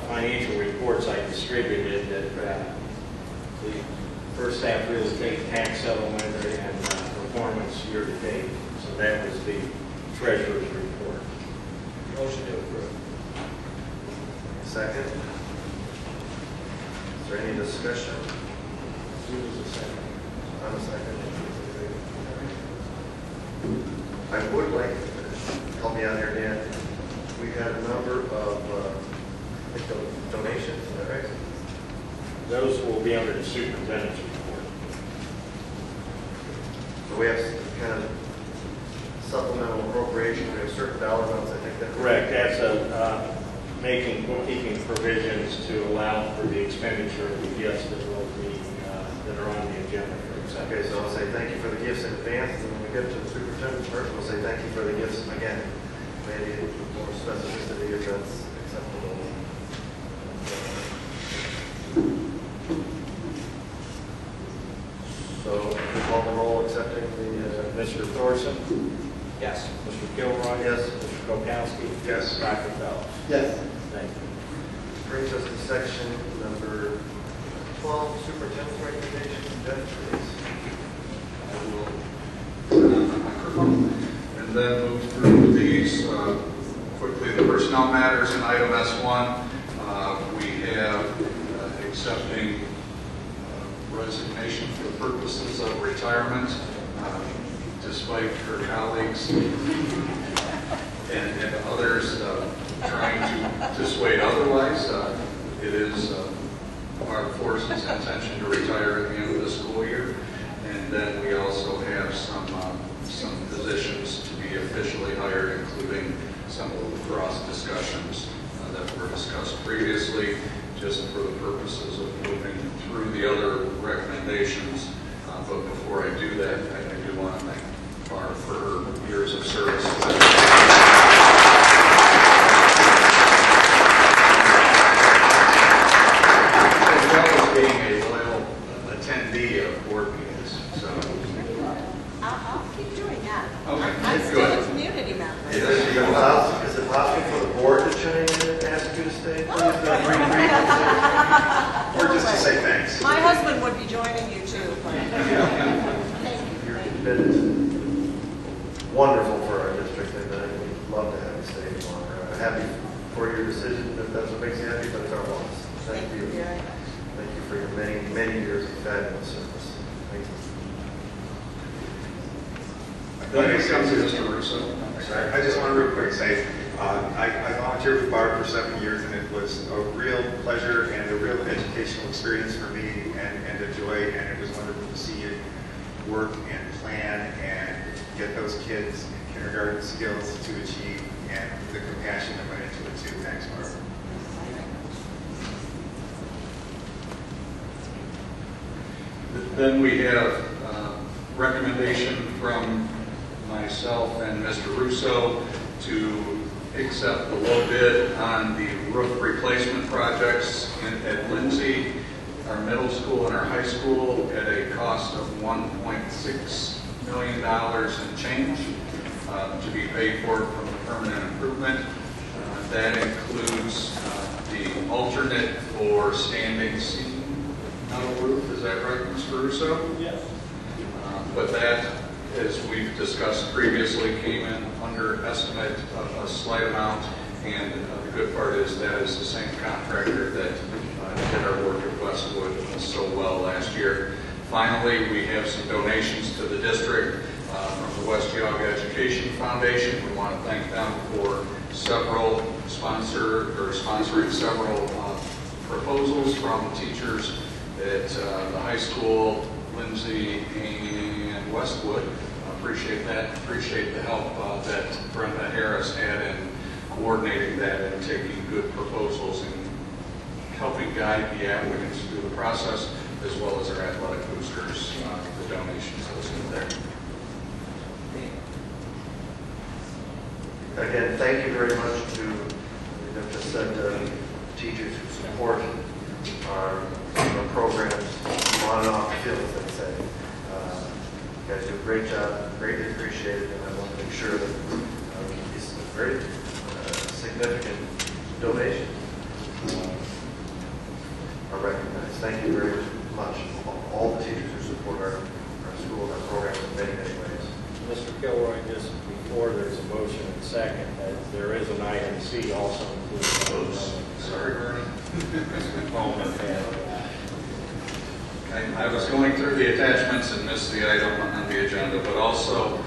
financial reports I distributed that the first half real estate tax settlement and performance year to date. So that was the treasurer's report. Motion to approve. Second. Is there any discussion? Who was the second? I'm a second. I would like to help me out here, Dan. We've had a number of I think donations, is that right? Those will be under the superintendent's report. So we have kind of supplemental appropriation. We have certain dollar amounts, I think. Correct. That's making bookkeeping provisions to allow for the expenditure of the gifts that will be that are on the agenda for example. Okay, so I'll say thank you for the gifts in advance, and when we get to the superintendent's part, we'll say thank you for the gifts again. Maybe more specificity if that's acceptable. So, we call the roll accepting the... Mr. Thorson? Yes. Mr. Kilroy? Yes. Mr. Kokowski? Yes. Dr. Phelps? Yes. Thank you. Brings us to section number 12, superintendent's recommendations. Jeff, please. I will turn on the microphone and then move through these quickly. The personnel matters in item S1, we have accepting resignation for purposes of retirement, despite her colleagues and others trying to dissuade otherwise. It is our force's intention to retire at the end of the school year. And then we also have some positions to be officially hired, including some cross discussions that were discussed previously, just for the purposes of moving through the other recommendations. But before I do that, I do want to thank Barb for her years of service. been wonderful for our district, and we'd love to have you stay longer. Happy for your decision if that's what makes you happy, but it's our loss. Thank you. Thank you for your many, many years of fabulous service. Thank you. Then it comes to Mr. Russo. I just want to real quick say, I volunteered with BARD for 7 years, and it was a real pleasure and a real educational experience for me and a joy, and it was wonderful to see you work and plan and get those kids kindergarten skills to achieve, and the compassion that went into it too. Thanks, Barb. Then we have recommendation from myself and Mr. Russo to accept the low bid on the roof replacement projects at Lindsay, our middle school and our high school, at a cost of $1.6 million and change to be paid for from the permanent improvement. That includes the alternate for standing seam metal roof. Is that right, Mr. Russo? Yes. But that, as we've discussed previously, came in under estimate of a slight amount, and the good part is that is the same contractor that did our work at Westwood so well last year. Finally, we have some donations to the district from the West Geauga Education Foundation. We want to thank them for sponsoring several proposals from teachers at the high school, Lindsay, and Westwood. Appreciate that. Appreciate the help that Brenda Harris had in coordinating that and taking good proposals and helping guide the applicants through the process, as well as our athletic boosters, the donations listed there. Again, thank you very much to, I've just said, teachers who support our programs on and off the field, as they say. You guys do a great job, greatly appreciated, and I want to make sure that these very significant donations are recognized. Thank you very much, all the teachers who support our school and our programs in many, many ways. Mr. Kilroy, just before there's a motion and second, there is an item C also included. Sorry, Bernie. Mr. Palmer had I was going through the attachments and missed the item on the agenda, but also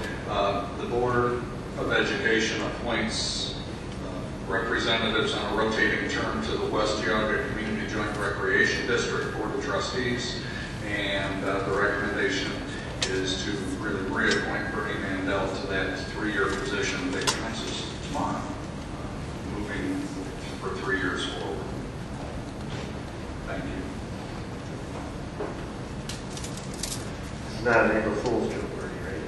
the Board of Education appoints representatives on a rotating term to the West Geauga Community Joint Recreation District Board of Trustees, and the recommendation is to really reappoint Bernie Mandel to that 3-year position that commences tomorrow, moving for 3 years forward. Thank you. This is not an April Fool's joke, Bernie, right?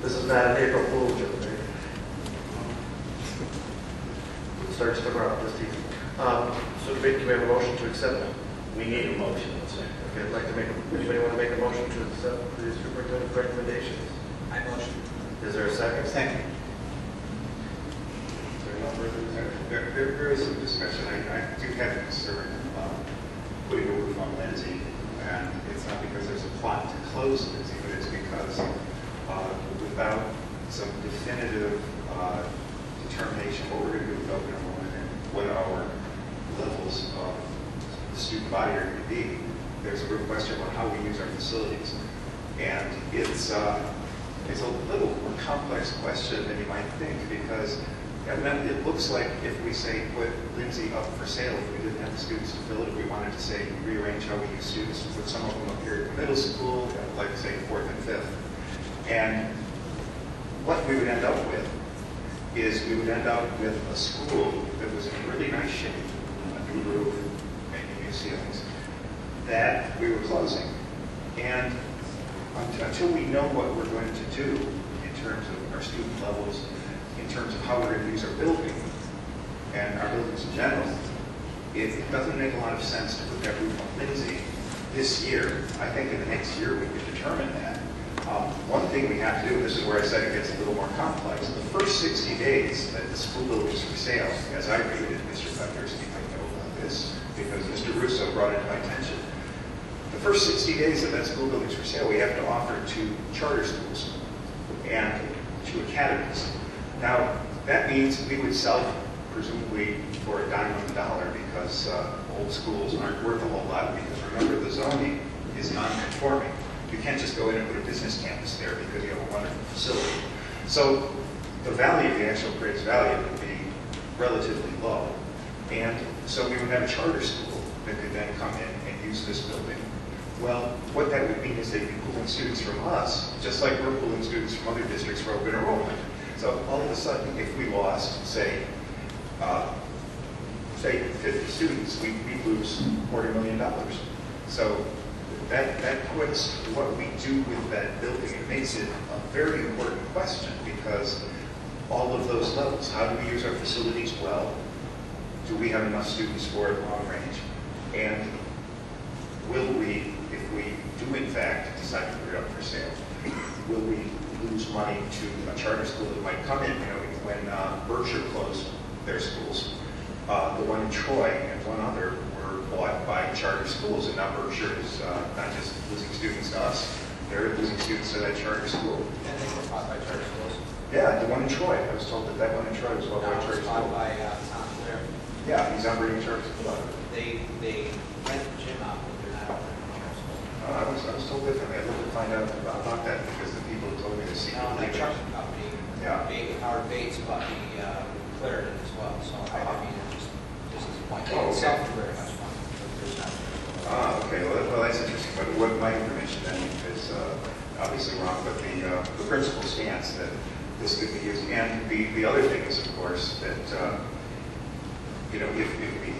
This is not an April Fool's joke, right? It starts tomorrow, just easy. So can we have a motion to accept it? We need a motion, let's say. Okay, I'd like to anybody want to make a motion to accept the superintendent's recommendations? I motion. Is there a second? Second. Is there no further? There is some discussion. I do have a concern putting a roof on Lindsay, and it's not because there's a plot to close Lindsay, but it's because without some definitive determination what we're going to do with open enrollment and what our levels of the student body are going to be, there's a real question about how we use our facilities. And it's a little more complex question than you might think, because evidently it looks like if we say put Lindsay up for sale, if we didn't have the students to fill it, if we wanted to say rearrange how we use students, put some of them up here at the middle school, like say 4th and 5th. And what we would end up with is we would end up with a school that was in really nice shape, a new roof, maybe new ceilings, that we were closing. And until we know what we're going to do in terms of our student levels, in terms of how we're going to use our building and our buildings in general, it doesn't make a lot of sense to put that roof on Lindsay this year. I think in the next year we could determine that. One thing we have to do, and this is where I said it gets a little more complex, the first 60 days that the school building is for sale, as I read it, Mr. Pepperski might know about this, because Mr. Russo brought it to my attention, the first 60 days that that school building's for sale, we have to offer to charter schools and to academies. Now, that means we would sell presumably for a dime on the dollar because old schools aren't worth a whole lot because remember the zoning is non-conforming. You can't just go in and put a business campus there because you have a wonderful facility. So the value, the actual appraised value would be relatively low. And so we would have a charter school that could then come in and use this building. Well, what that would mean is they'd be pulling students from us, just like we're pulling students from other districts for open enrollment. So all of a sudden, if we lost, say 50 students, we'd lose $250,000. So that puts what we do with that building. It makes it a very important question because all of those levels, how do we use our facilities well? Do we have enough students for it long range? And will we, if we do in fact decide to put it up for sale, will we lose money to a charter school that might come in? You know, when Berkshire closed their schools, the one in Troy and one other were bought by charter schools, and now Berkshire is not just losing students to us, they're losing students to that charter school. And they were bought by charter schools. Yeah, the one in Troy. I was told that that one in Troy was bought by charter It's bought school. by Tom Blair. Yeah, he's operating a charter school. They rent the gym out, but they're not operating a charter school. I was told differently. I'd love to find out about that because the people told me to see. Now, the trucking company, Yeah. Howard Bates bought the Clarendon as well, so I mean, it's just as a point. Oh, They okay. sell for very much money, but there's not. Okay. Well, that's interesting. But what my information then is obviously wrong, but the principle stands that this could be used. And the other thing is, of course, that you know, if we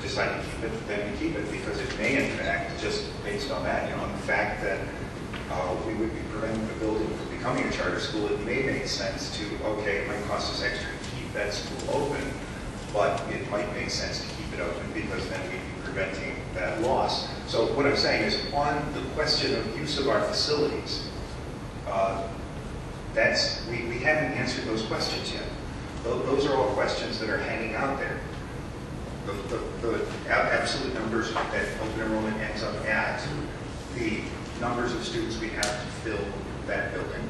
decide to keep it, then we keep it because it may, in fact, just based on that, you know, on the fact that we would be preventing the building from becoming a charter school, it may make sense to, okay, it might cost us extra to keep that school open, but it might make sense to keep it open because then we'd be preventing that loss. So what I'm saying is on the question of use of our facilities, we haven't answered those questions yet. Those are all questions that are hanging out there. The absolute numbers that open enrollment ends up at, the numbers of students we have to fill that building,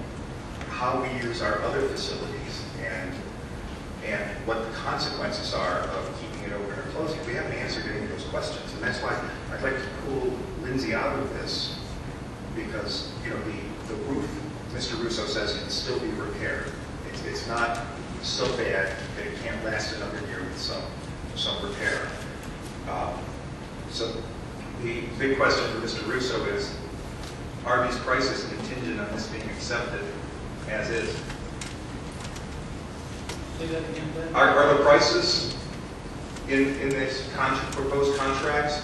how we use our other facilities, and what the consequences are of keeping it open or closing. We haven't answered any of those questions, and that's why I'd like to pull Lindsay out of this because, you know, the roof, Mr. Russo says, can still be repaired. It's not so bad that it can't last another year with some repair. So the big question for Mr. Russo is, are these prices contingent on this being accepted as is? Say that again, Ben? Are the prices in this proposed contracts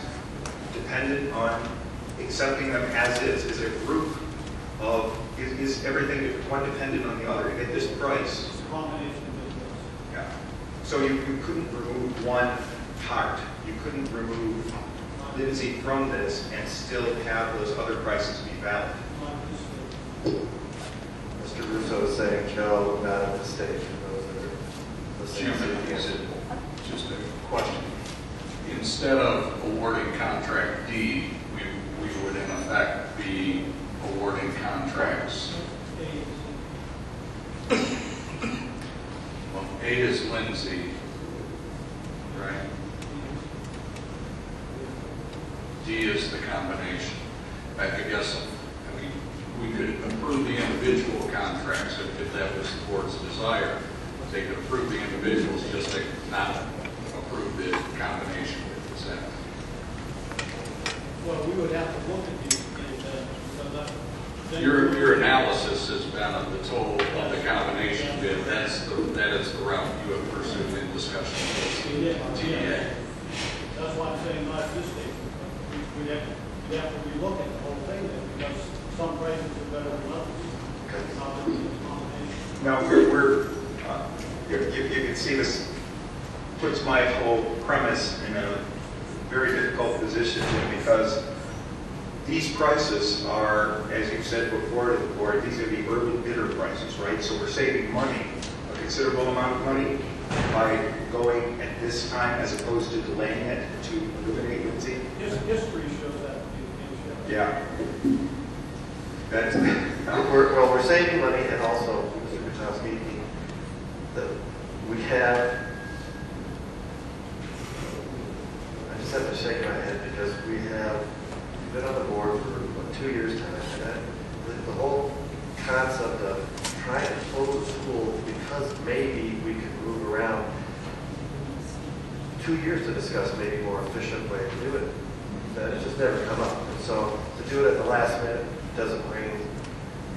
dependent on accepting them as is? Is it a group of, is everything one dependent on the other? At this price, It's a combination of business. yeah. So you couldn't remove one part. You couldn't remove Lindsay from this and still have those other prices be valid. Mr. Russo is saying no, not at this stage. Those are the things that he Is said. it just a question? Instead of awarding contract D, we would in effect be awarding contracts. Well, A is Lindsay, right? D is the combination. I guess, I mean, we could approve the individual contracts if that was the board's desire. They could approve the individuals, just to not approve the combination. Is that? Well, we would have to look at these, Your analysis has been of the total of the combination bid. That is the route you have pursued in discussion with TDA. That's why I'm saying not at this stage. We'd have to relook at the whole thing then, because some prices are better than others. Not that it's a combination. Now, you can see this puts my whole premise in a very difficult position because these prices are, as you said before to the board, these are the early bidder prices, right? So we're saving money, a considerable amount of money, by going at this time as opposed to delaying it to eliminate Lindsay. History shows that. Yeah. That's, We're saving money, and also, Mr. Kuchowski, that we have, I just have to shake my head because we have been on the board for what, 2 years now, and the whole concept of trying to close schools because maybe we could move around 2 years to discuss maybe more efficient way to do it. That has just never come up. And so to do it at the last minute doesn't ring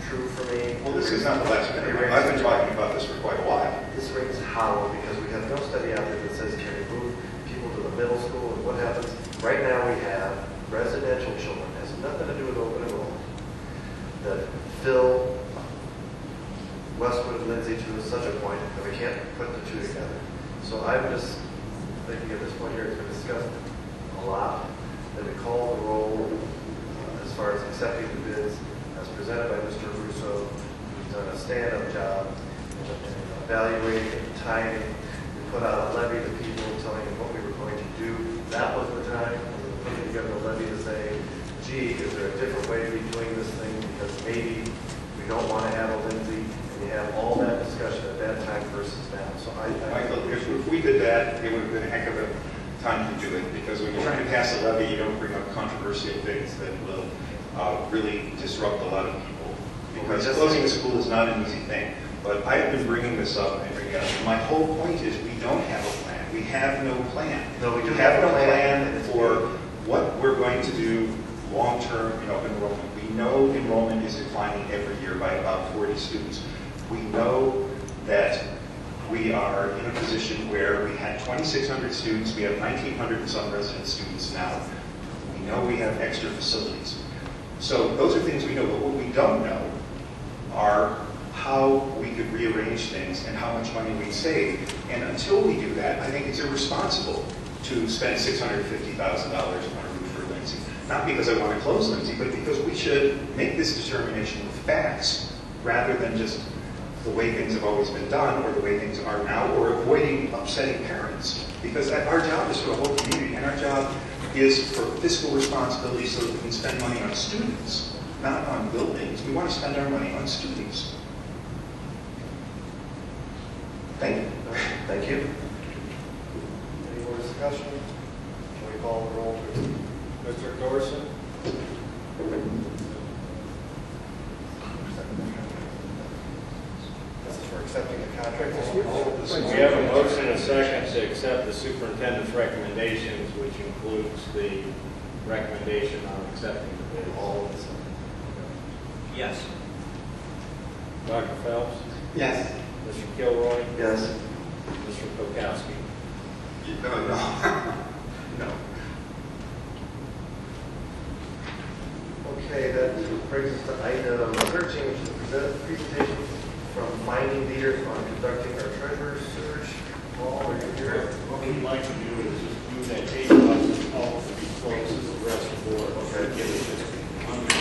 true for me. well, this is not the last minute. I've been talking about this for quite a while. This rings hollow because we have no study out there that says can we move people to the middle school and what happens. Right now we have residential children, it has nothing to do with open enrollment, that fill Westwood and Lindsay to such a point that we can't put the two together. So I'm just thinking at this point here, it's been discussed a lot, that we call the roll as far as accepting the bids as presented by Mr. Russo, who's done a stand-up job in evaluating and timing. We put out a levy to people telling them what we were going to do. That was the time when we were putting together a levy to say, gee, is there a different way to be doing this thing? Because maybe we don't want to have a Lindsay, and you have all that discussion at that time versus now. So Michael, if we did that, it would have been a heck of a time to do it, because when you're trying to pass a levy, you don't bring up controversial things that will really disrupt a lot of people. Because closing a school is not an easy thing. But I have been bringing this up and bringing it up. My whole point is we don't have a plan. We have no plan. No, we do have no plan for what we're going to do long-term in open enrollment. We know enrollment is declining every year by about 40 students. We know that we are in a position where we had 2,600 students. We have 1,900 and some resident students now. We know we have extra facilities. So those are things we know, but what we don't know are how we could rearrange things and how much money we'd save. And until we do that, I think it's irresponsible to spend $650,000 on a roof for Lindsay. Not because I want to close Lindsay, but because we should make this determination with facts rather than just the way things have always been done or the way things are now, or avoiding upsetting parents. Because our job is for the whole community, and our job is for fiscal responsibility so that we can spend money on students, not on buildings. We want to spend our money on students. Thank you. Thank you. Any more discussion? Can we call the roll, please? Mr. Thorson? This is for accepting the contract. We have a motion and a second to accept the superintendent's recommendations, which includes the recommendation on accepting the bid. All of this. Yes. Dr. Phelps? Yes. Mr. Kilroy? Yes. Mr. Kokowski? No. No. Okay, that brings us to item 13, which is the presentation from mining leaders on conducting our treasurer's search. Paul, are you here? What we'd like to do is just do that page button, all to be closed as the rest of the board. Okay. Get it just under.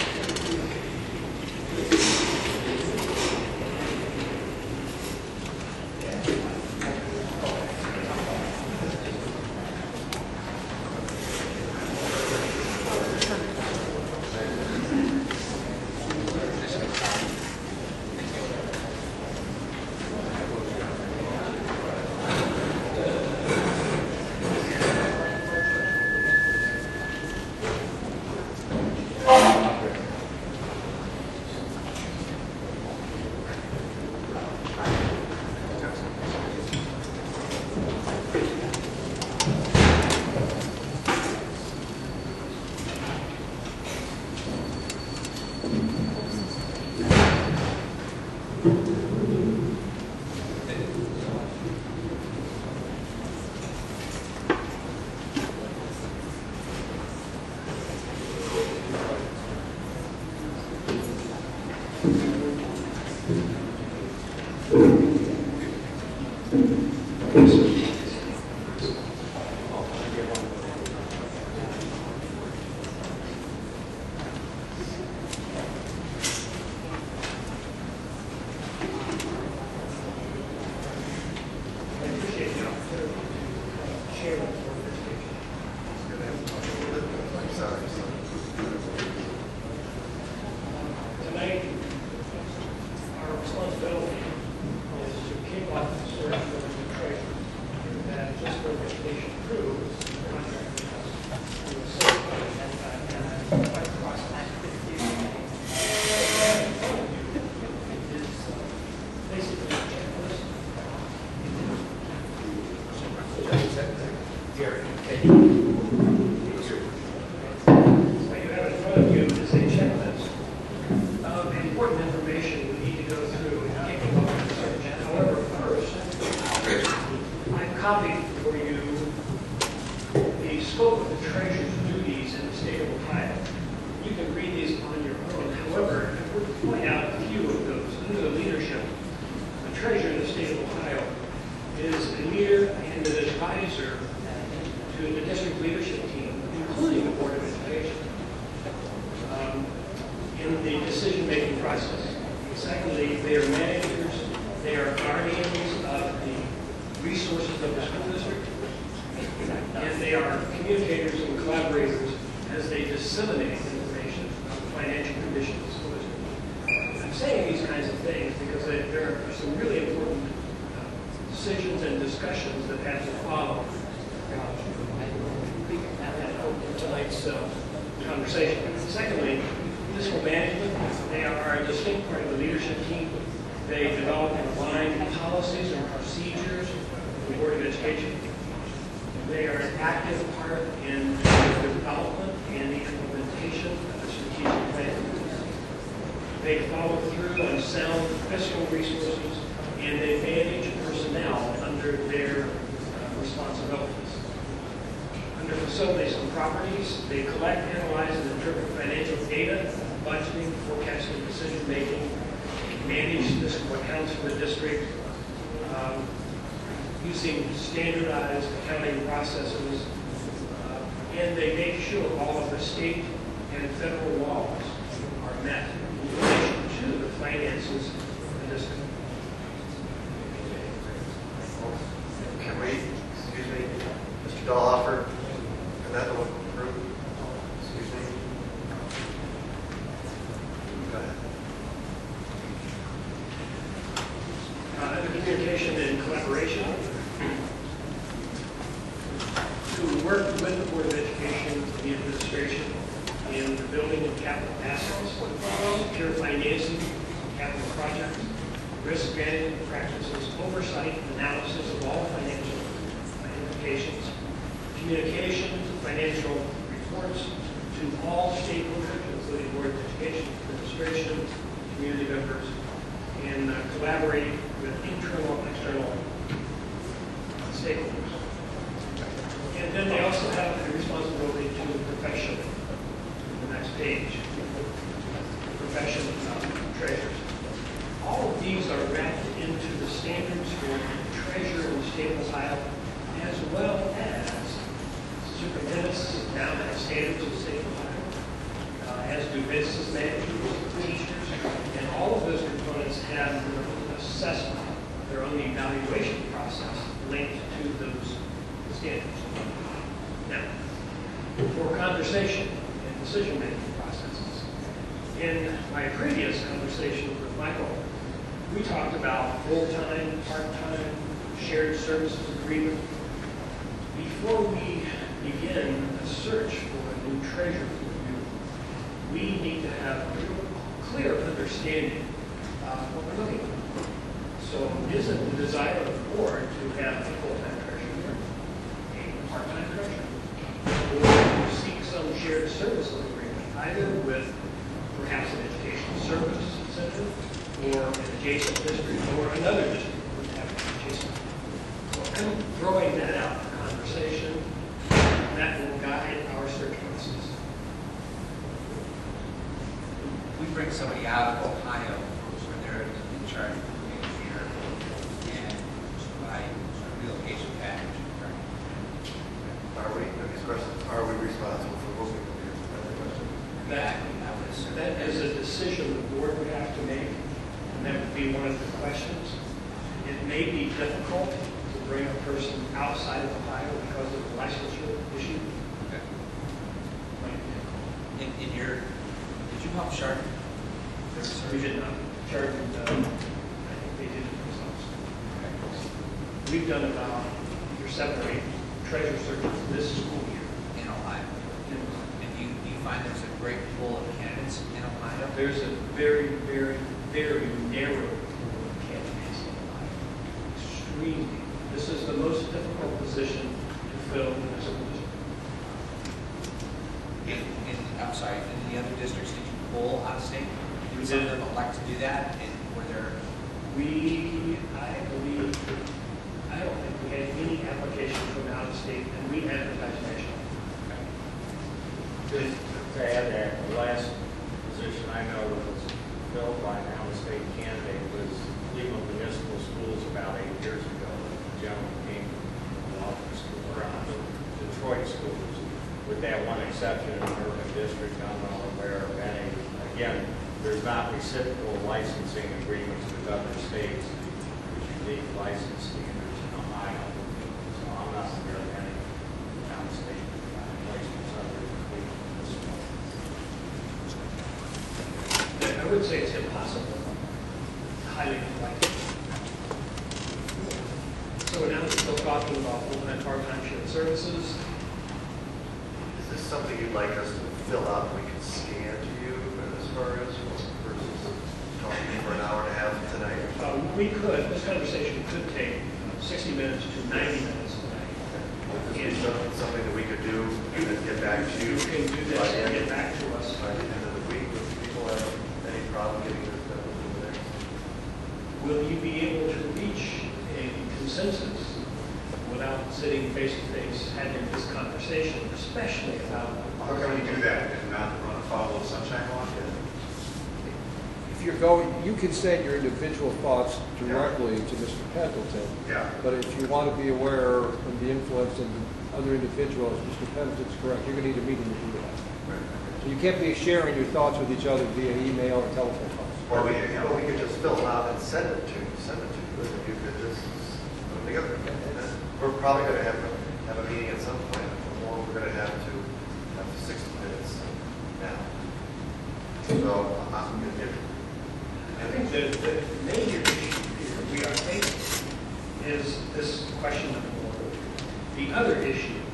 copy for you the scope of the treasurer's duties in the state of Ohio. You can read these on your own. However, I would point out a few of those. Under the leadership, the treasurer in the state of Ohio is a leader and an advisor to the district leadership team, including the Board of Education, in the decision-making process. Secondly, they are managers, they are guardians of the resources of the school district, and they are communicators and collaborators as they disseminate information on the financial condition of the school district. I'm saying these kinds of things because there are some really important decisions and discussions that have to follow tonight's conversation. Secondly, fiscal management, they are a distinct part of the leadership team. They develop and align policies and procedures for the Board of Education. They are an active part in the development and the implementation of the strategic plan. They follow through on sound fiscal resources, and they manage personnel under their responsibilities. Under facilities and properties, they collect, analyze, and interpret financial data, budgeting, forecasting, decision-making, manage fiscal accounts for the district, using standardized accounting processes, and they make sure all of the state and federal laws are met in relation to the finances of the district. Can we, excuse me, Mr. Dahlhofer, can that look through? Excuse me. Go ahead. Under communication and collaboration, to work with the Board of Education, the administration, in the building of capital assets, secure financing, capital projects, risk management practices, oversight, analysis of all financial implications, communication, financial reports to all stakeholders, including Board of Education, administration, community members, and collaborating with internal and external stakeholders. And then they also have the responsibility to the profession. The next page, the profession of treasurers. All of these are wrapped into the standards for the treasurer in the state of Ohio, as well as superintendents now have standards in the state of Ohio, as do business managers, teachers, and all of those components have their own assessment, their own evaluation process linked to those standards. Now, for conversation and decision-making processes, in my previous conversation with Michael, we talked about full-time, part-time, shared services agreement. Before we begin a search for a new treasurer, we need to have a real clear understanding of what we're looking for. So is it the desire of the board to have a full-time treasurer, a part-time treasurer, or to seek some shared services agreement, either with perhaps an educational service center, or an adjacent district, or another district would have an adjacent. So I'm throwing that out for conversation. That will guide our search process. We bring somebody out of Ohio where they're in charge of the year and provide a relocation package. Are we, these questions, are we responsible for moving them here? Another question? That is a decision the board would have to make, and that would be one of the questions. It may be difficult to bring a person outside of Ohio because of the licensure issue. Okay. In your, did you help Sharp? We did not. Sharp, I think they did it themselves. Okay. We've done about 7 or 8 treasure searches this school year. In Ohio. And do you find there's a great pool of candidates in Ohio? There's a very, very, very narrow pool of candidates in Ohio. Extremely. This is the most difficult position to fill in the school district. I'm sorry, in the other districts, did you poll out of state? Did some of them elect to do that? And were there? I believe, I don't think we take any applications from out of state and re-advertise nationally. Just to add that, the last position I know that was filled by an out-of-state candidate was Cleveland Municipal Schools about 8 years ago. The gentleman came from the office around the Detroit schools. With that one exception in the urban district, I'm not aware of any. Again, there's not reciprocal licensing agreements with other states. There's unique license standards in Ohio. So I'm not aware of any out-of-state placements other than Cleveland Municipal. I would say it's impossible, highly unlikely. So we're now still talking about full-time, part-time shared services. Is this something you'd like us to fill out and we can scan to you as far as versus talking for an hour and a half tonight? We could, this conversation could take 60 minutes to 90 minutes tonight. Is this something that we could do and then get back to you? You can do this and get back to us. By the end of the week, if people have any problem getting this done over there? Will you be able to reach a consensus without sitting face-to-face having this conversation, especially about... How can we do that and not run afoul of sunshine law? If you're going, you can send your individual thoughts directly to Mr. Pendleton. Yeah. But if you want to be aware of the influence of other individuals, Mr. Pendleton's correct, you're going to need a meeting to do that. So you can't be sharing your thoughts with each other via email or telephone calls. Or we could just fill it out and send it to you. And you could just put them together. We're probably going to have a meeting at some point, or we're going to have 60 minutes now. So I think the major issue here we are facing is this question of order. The other issues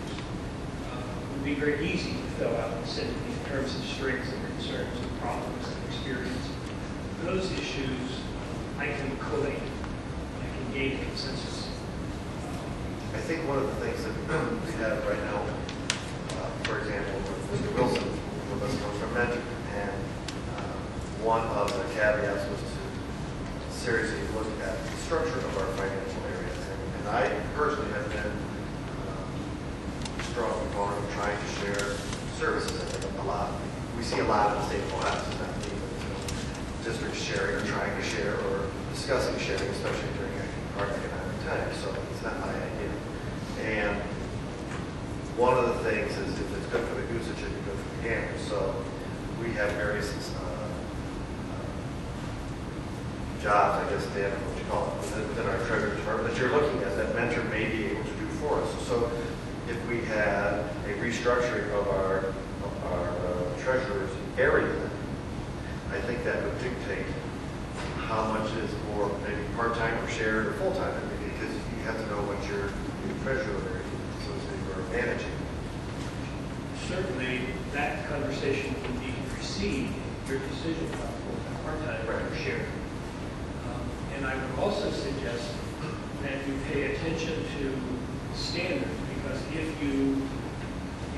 would be very easy to fill out and send in terms of strengths and concerns and problems and experience. Those issues I can collate, I can gain consensus. I think one of the things that we have right now, for example, Mr. Wilson with us comes from Mentor, and one of the caveats was to seriously look at the structure of our financial areas. And I personally have been a strong proponent of trying to share services. I think a lot. We see a lot in the state of Ohio, it's not me, but districts sharing or trying to share or discussing sharing, especially during our economic times. So it's not my idea. And one of the things is if it's good for the goose, it should be good for the gander. So we have various jobs, I guess, Dan, what you call it, within our treasury department that you're looking at that Mentor may be able to do for us. So if we had a restructuring of our treasurer's area, I think that would dictate how much is more maybe part-time or shared or full-time, because you have to know what your treasurer is managing. Certainly, that conversation would need to precede your decision about full-time, part-time, or shared. And I would also suggest that you pay attention to standards, because if you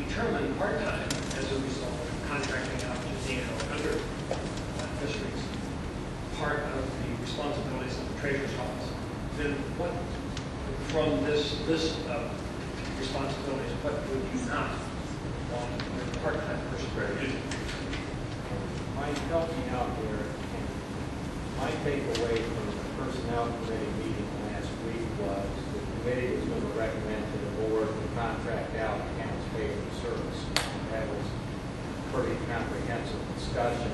determine part-time as a result of contracting out to Dan or other districts, part of the responsibilities of the treasurer's office, then what, from this list of responsibilities, what would you not want a part-time person to do? Mike, help me out here. My takeaway from the personnel committee meeting last week was the committee was going to recommend to the board to contract out accounts payable service. That was a pretty comprehensive discussion.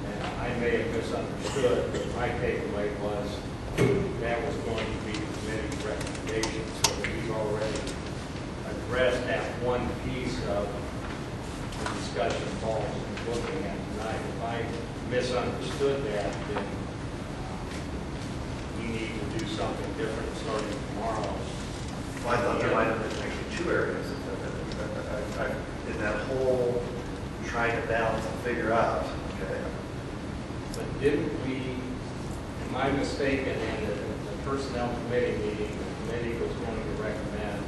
And I may have misunderstood, but my takeaway was that was going to be the committee's recommendation, so that we've already addressed that one piece of the discussion Paul was looking at tonight. If I misunderstood that, then we need to do something different starting tomorrow. Well, I thought there might have been actually two areas in that whole trying to balance and figure out. Okay. But didn't we, am I mistaken, in the personnel committee meeting, the committee was going to recommend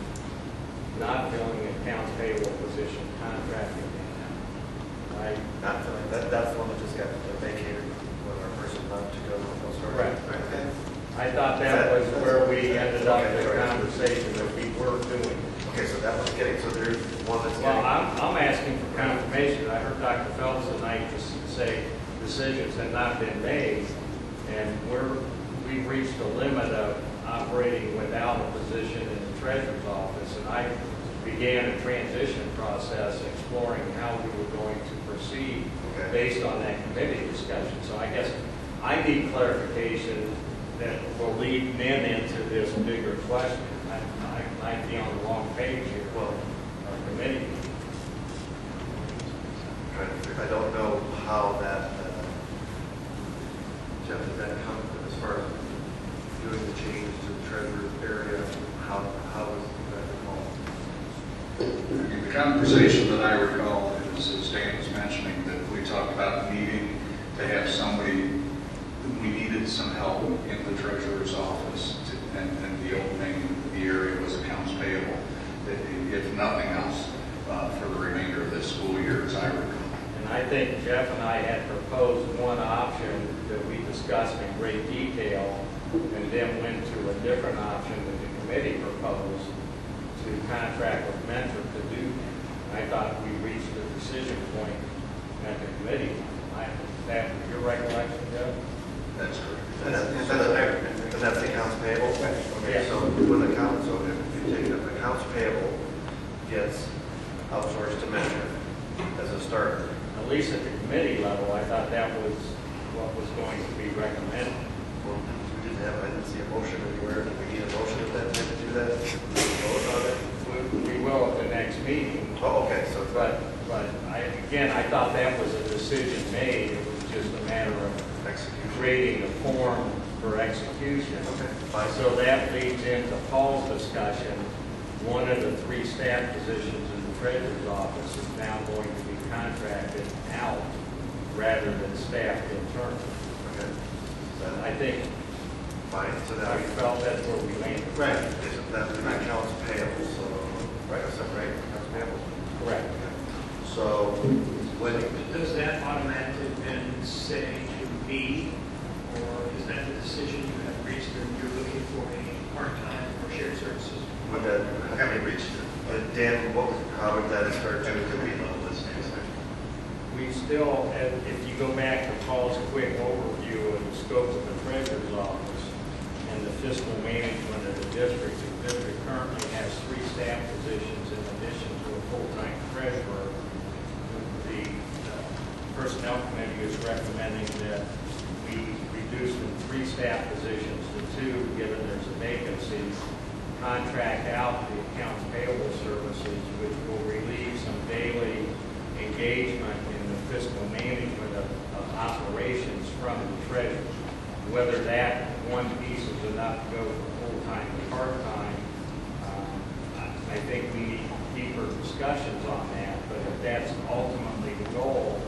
not filling an accounts payable position, contracting them out, right? Not filling, that's the one that just got vacated when our person left to go elsewhere. Correct. Right. I thought that was where we ended up in the conversation that we were doing. Okay, so that one's getting, so there's one that's Well, getting. I'm asking for confirmation. I heard Dr. Phelps tonight just say decisions had not been made, and we've reached a limit of operating without a position in the treasurer's office, and I began a transition process exploring how we were going to proceed based on that committee discussion. So I guess I need clarification that will lead men into this bigger question. I might be on the wrong page here. Well, our committee. I don't know how that, Jeff, did that come as far as doing the changes to the treasurer's area? How was that involved? The conversation that I recall is, as Dan was mentioning, that we talked about needing to have somebody, we needed some help in the treasurer's office, and the opening in the area was accounts payable, if nothing else, for the remainder of this school year, as I recall. And I think Jeff and I had proposed one option that we discussed in great detail, and then went to a different option that the committee proposed to contract with Mentor to do. I thought we reached a decision point at the committee. That was your recollection, Jeff? That's correct. And that's the accounts payable? Okay, so when the accounts, so if you take the accounts payable gets outsourced to Mentor as a starter. At least at the committee level, I thought that was what was going to be recommended. Well, we didn't have, I didn't see a motion anywhere. Do we need a motion at that time to do that? Vote on it? We will at the next meeting. Oh, okay, so. But I thought that was a decision made. It was just a matter of Execution. creating a form for execution. Okay, fine. So that leads into Paul's discussion. One of the 3 staff positions in the treasurer's office is now going to be contracted out rather than staffed internally. Okay. I think Fine, so now I felt that's where we landed. Right. isn't that the accounts payable, so, right, is that right, accounts payable? Correct. So, when, Does that automatically then say to me, or is that the decision you have reached and you're looking for a part-time or shared services? would that, I haven't reached it. Dan, how would that start And it could be to? low listening. We still, if you go back to Paul's quick overview of the scope of the treasurer's office and the fiscal management of the district currently has 3 staff positions in addition to a full-time treasurer. The personnel committee is recommending that we reduce from 3 staff positions to 2, given there's a vacancy, contract out the accounts payable services, which will relieve some daily engagement in the fiscal management of operations from the treasurer. Whether that one piece is enough to go from full-time to part-time, I think we need deeper discussions on that, but if that's ultimately the goal,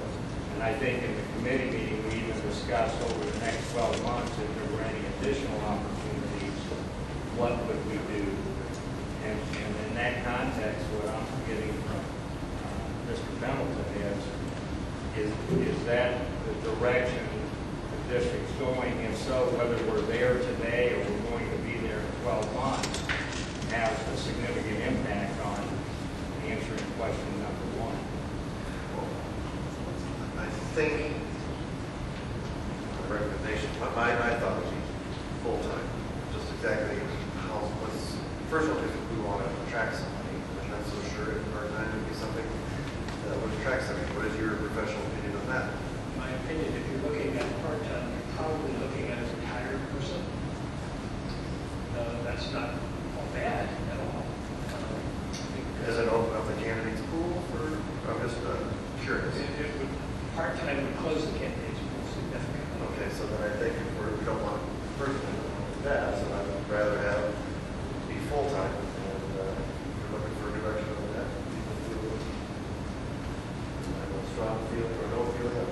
and I think in the committee meeting, we even discussed over the next 12 months if there were any additional opportunities, what would we do? And in that context, what I'm getting from Mr. Pendleton is that the direction the district's going, and so whether we're there today or we're going to be there in 12 months has a significant impact on answering question number 1. I think the recommendation, my thought would be full-time, just exactly how, first of all, if we want to attract somebody, I'm not so sure if part-time would be something that would attract somebody. What is your professional opinion on that? In my opinion, if you're looking at part-time, you're probably looking at a retired person. That's not all bad at all. Does it open up the candidate's pool for, I'm just curious. Part-time would close the candidates pool significantly. Okay, so then I think if we don't want person that, so I'd rather have be full-time, and you're looking for a direction on that. I have a strong feeling or no feeling of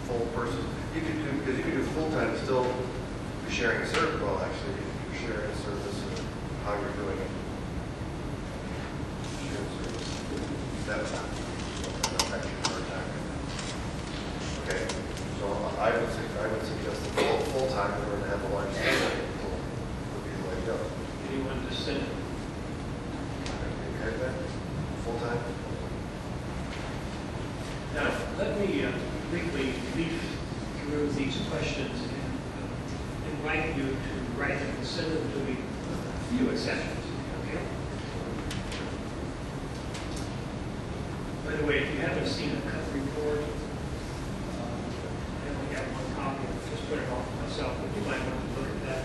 full person. You could do, because you could do full-time, still be sharing a service, well, actually, you're sharing a service and how you're doing it. Shared service. That's not actually part-time. Okay, so I would suggest the full-time in order to have a large salary pool. incentive. Full-time? Now, let me briefly leaf through these questions and invite you to write and send them to me, a few exceptions, okay? By the way, if you haven't seen a cut report, I only have one copy, just put it off myself, but you might want to look at that.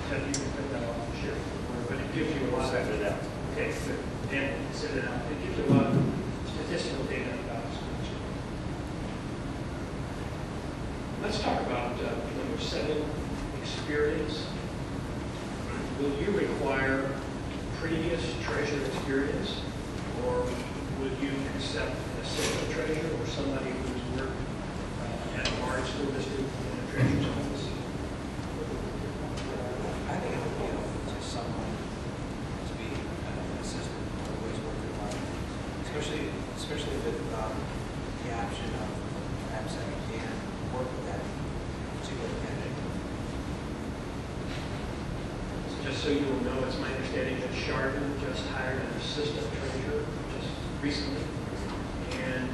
Ted, you can put that off and share it with the board, but it gives you a lot of... Send it out. Okay, good. Dan, send it out. It gives you a lot of statistical data about schools. Let's talk about number 7, experience. Will you require previous treasurer experience, or would you accept an assistant treasurer or somebody who's worked at a large school district in a treasurer's office? I think it would be helpful to someone to be an assistant or always work in line, especially with the option of perhaps I can work with that particular candidate. So just so you will know, it's my understanding that Chardon just hired an assistant treasurer just recently, and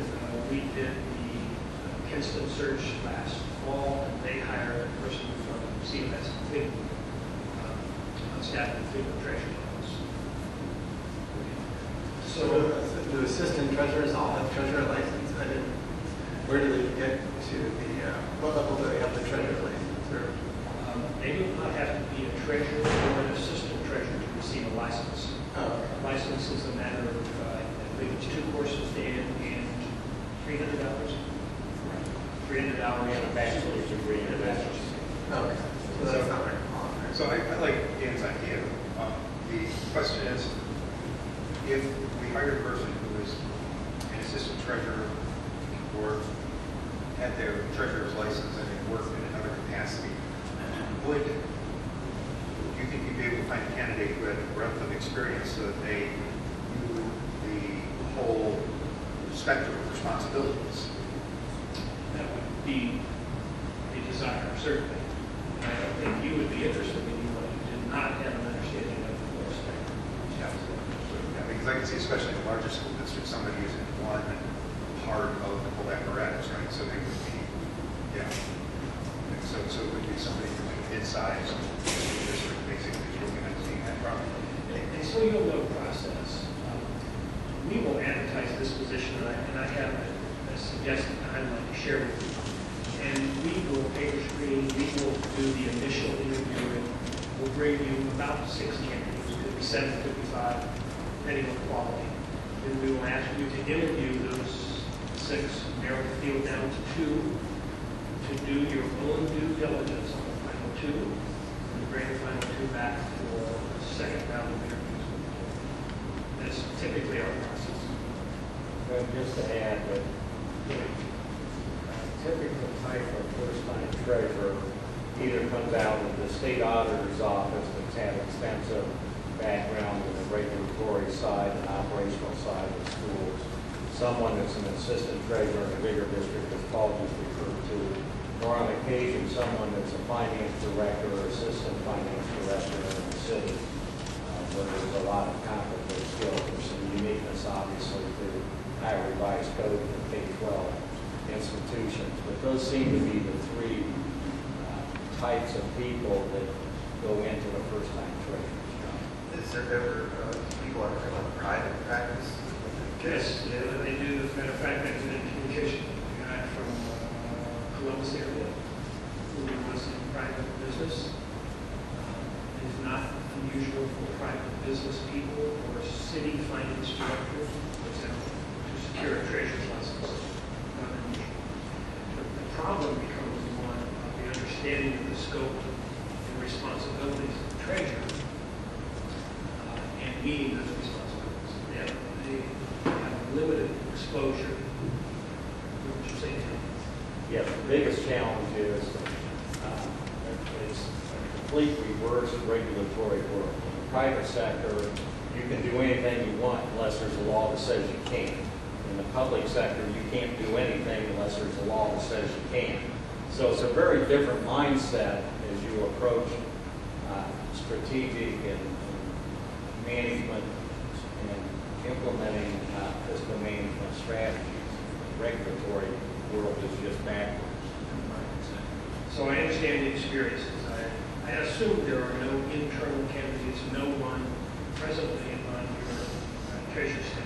we did the Kinston search last fall, and they hired a person from CMS Cleveland on staff in the Cleveland Treasurer's Office. So do assistant treasurers all have treasurer license? Where do they get to the, what level do they have the treasurer license? Or? They do not have to be a treasurer or an assistant treasurer to receive a license. Oh. License is a matter of, I believe it's 2 courses, Dan, and $300. $300 And a bachelor's degree in a bachelor's. Okay. So that's not very long. So I like Dan's idea. The question is, if we hired a person who is an assistant treasurer or had their treasurer's license and they worked in another capacity, would you think you'd be able to find a candidate who had the breadth of experience so that they knew the whole spectrum of responsibilities? That would be a desire, certainly. And I don't think you would be interested in anyone who did not have an understanding of the full spectrum. Yeah, because I can see, especially in the larger school district, somebody who's in one part of the whole apparatus, right? So they would be, yeah. So it would be somebody from like mid-sized school district, basically, is looking at seeing that problem. And so you'll know the process. We will advertise this position, and I have a suggestion I'd like to share with you. And we will paper screen, we will do the initial interviewing. We'll bring you about 6 candidates, could be 7, could be 5, depending on quality. Then we will ask you to interview those 6, narrow the field down to 2, to do your own due diligence on the final 2, and bring the final 2 back for the second round of interviews. That's typically our process. Just to add that typical type of first-time treasurer either comes out of the state auditor's office that's had extensive background in the regulatory side and operational side of schools, someone that's an assistant treasurer in a bigger district, as Paul just referred to, or on occasion someone that's a finance director or assistant finance director in the city, where there's a lot of comparable skills. There's some uniqueness, obviously, to higher revised code for K-12 institutions. But those seem to be the 3 types of people that go into a first-time treasurer's job. Is there ever people are in private practice? Yes, yeah, they do. As a matter of fact, there's an communication guy from Columbus area who was in private business. It is not unusual for private business people or city finance directors, for example, to secure a treasurer's license. Not unusual. The problem becomes one of the understanding of the scope and responsibilities of the treasurer and meeting those responsibilities. They have limited exposure. What would you say, Tim? Yeah, the biggest challenge is it's a complete reverse of regulatory work. In the private sector, you can do anything you want unless there's a law that says you can't. In the public sector, you can't do anything unless there's a law that says you can. So it's a very different mindset as you approach strategic and management and implementing fiscal management strategies. The regulatory world is just backwards. So I understand the experiences. I assume there are no internal candidates, no one presently on your treasurer staff.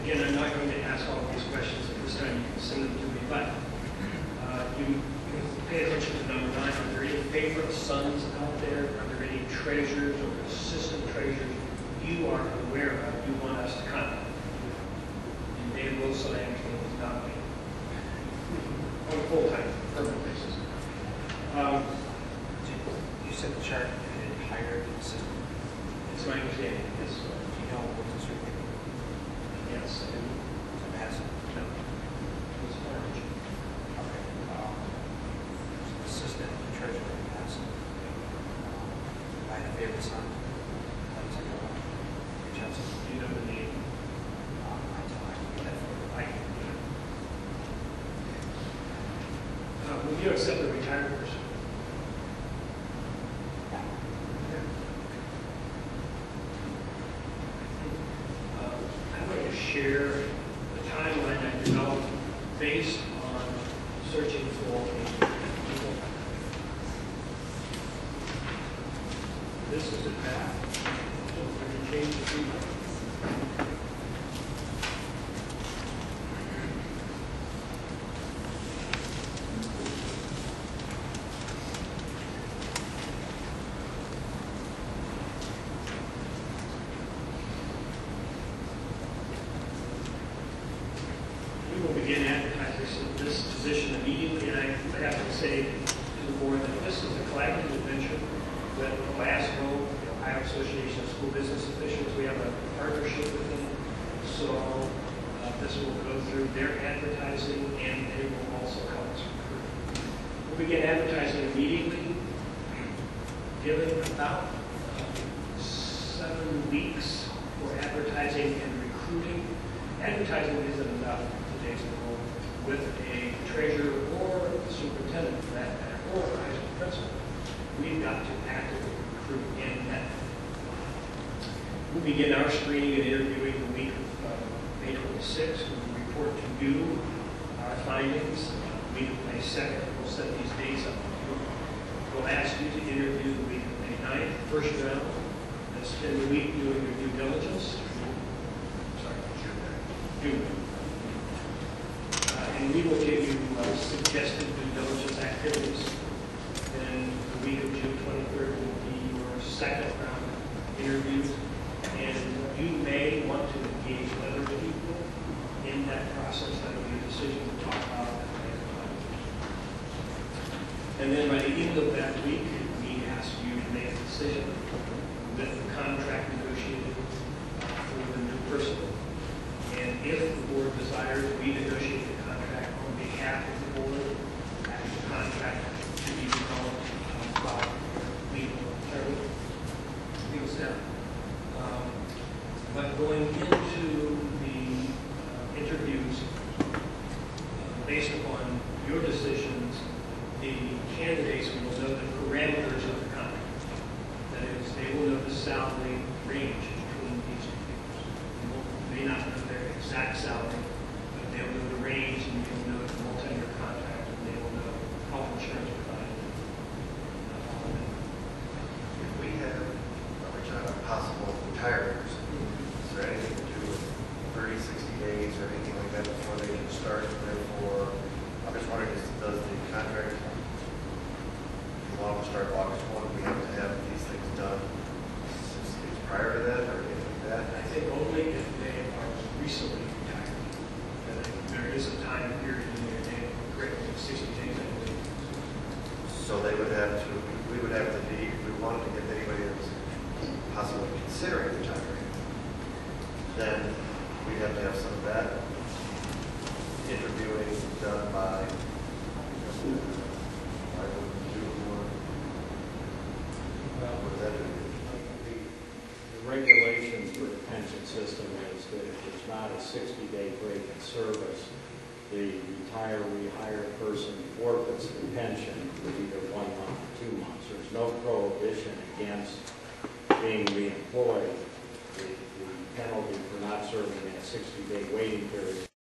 Again, I'm not going to ask all of these questions at this time. You can send them to me, but you pay attention to number 9. Are there any favorite sons out there? Are there any treasurers or assistant treasurers you are aware of you want us to contact? And Dave Wilson, I understand, is not me. On a full-time, permanent basis. You said the chart had hired an assistant. It's my understanding, yes. Do you know what this would be? Yes, I do. Madison? No. It's orange. Okay. Assistant treasurer in Madison. I had a favorite son. Do you know the name? Will you accept a retired person? I'm going to share the timeline I developed based on searching for people. This is the path. We're going to change the people. We will begin advertising this position immediately, and I have to say to the board that this is a collaborative adventure with Glasgow, the Ohio Association of School Business Officials. We have a partnership with them, so this will go through their advertising, and they will also help us recruit. We'll begin advertising immediately, given about 7 weeks for advertising and recruiting. Advertising isn't enough in today's world. With a treasurer or a superintendent for that matter, or a high school principal, we've got to actively recruit and vet. We'll begin our screening and interviewing the week of May 26th. We'll report to you our findings. The week of May 2nd, we'll set these dates up. We'll ask you to interview the week of May 9th, first round, and spend the week doing your due diligence. June. And we will give you suggested due diligence activities. Then the week of June 23rd will be your second round interviews. And you may want to engage other people in that process. That will be a decision to talk about at a later time. And then by the end of that week, we ask you to make a decision with the contract negotiated for the new person. And if the board desires, we negotiate the contract on behalf of the board, and the contract to be developed by legal staff. But going into the interviews, based upon your decisions, the candidates will know the parameters of the contract. That is, they will know the salary range between these two people. They may not know their exact salary, but they'll know the range, and they'll know the multi-year contract, and they will know health insurance provided. If we have a possible retired person, is there anything to do with 30, 60 days or anything like that before they can start? Therefore, I'm just wondering, does the contract long start August 1? We have to have these things done 6 days prior to that or anything like that? I think only if they are recently retired. That there is a time period in their day, great, 60 days, I believe. So they would have to, we would have to be, if we wanted to get anybody that was possibly considering retiring, then we'd have to have some of that interviewing done by, what does that do? The regulations for the pension system is that if it's not a 60-day break in service, the entire rehired person forfeits the pension for either 1 month or 2 months. There's no prohibition against being reemployed. The penalty for not serving that 60-day waiting period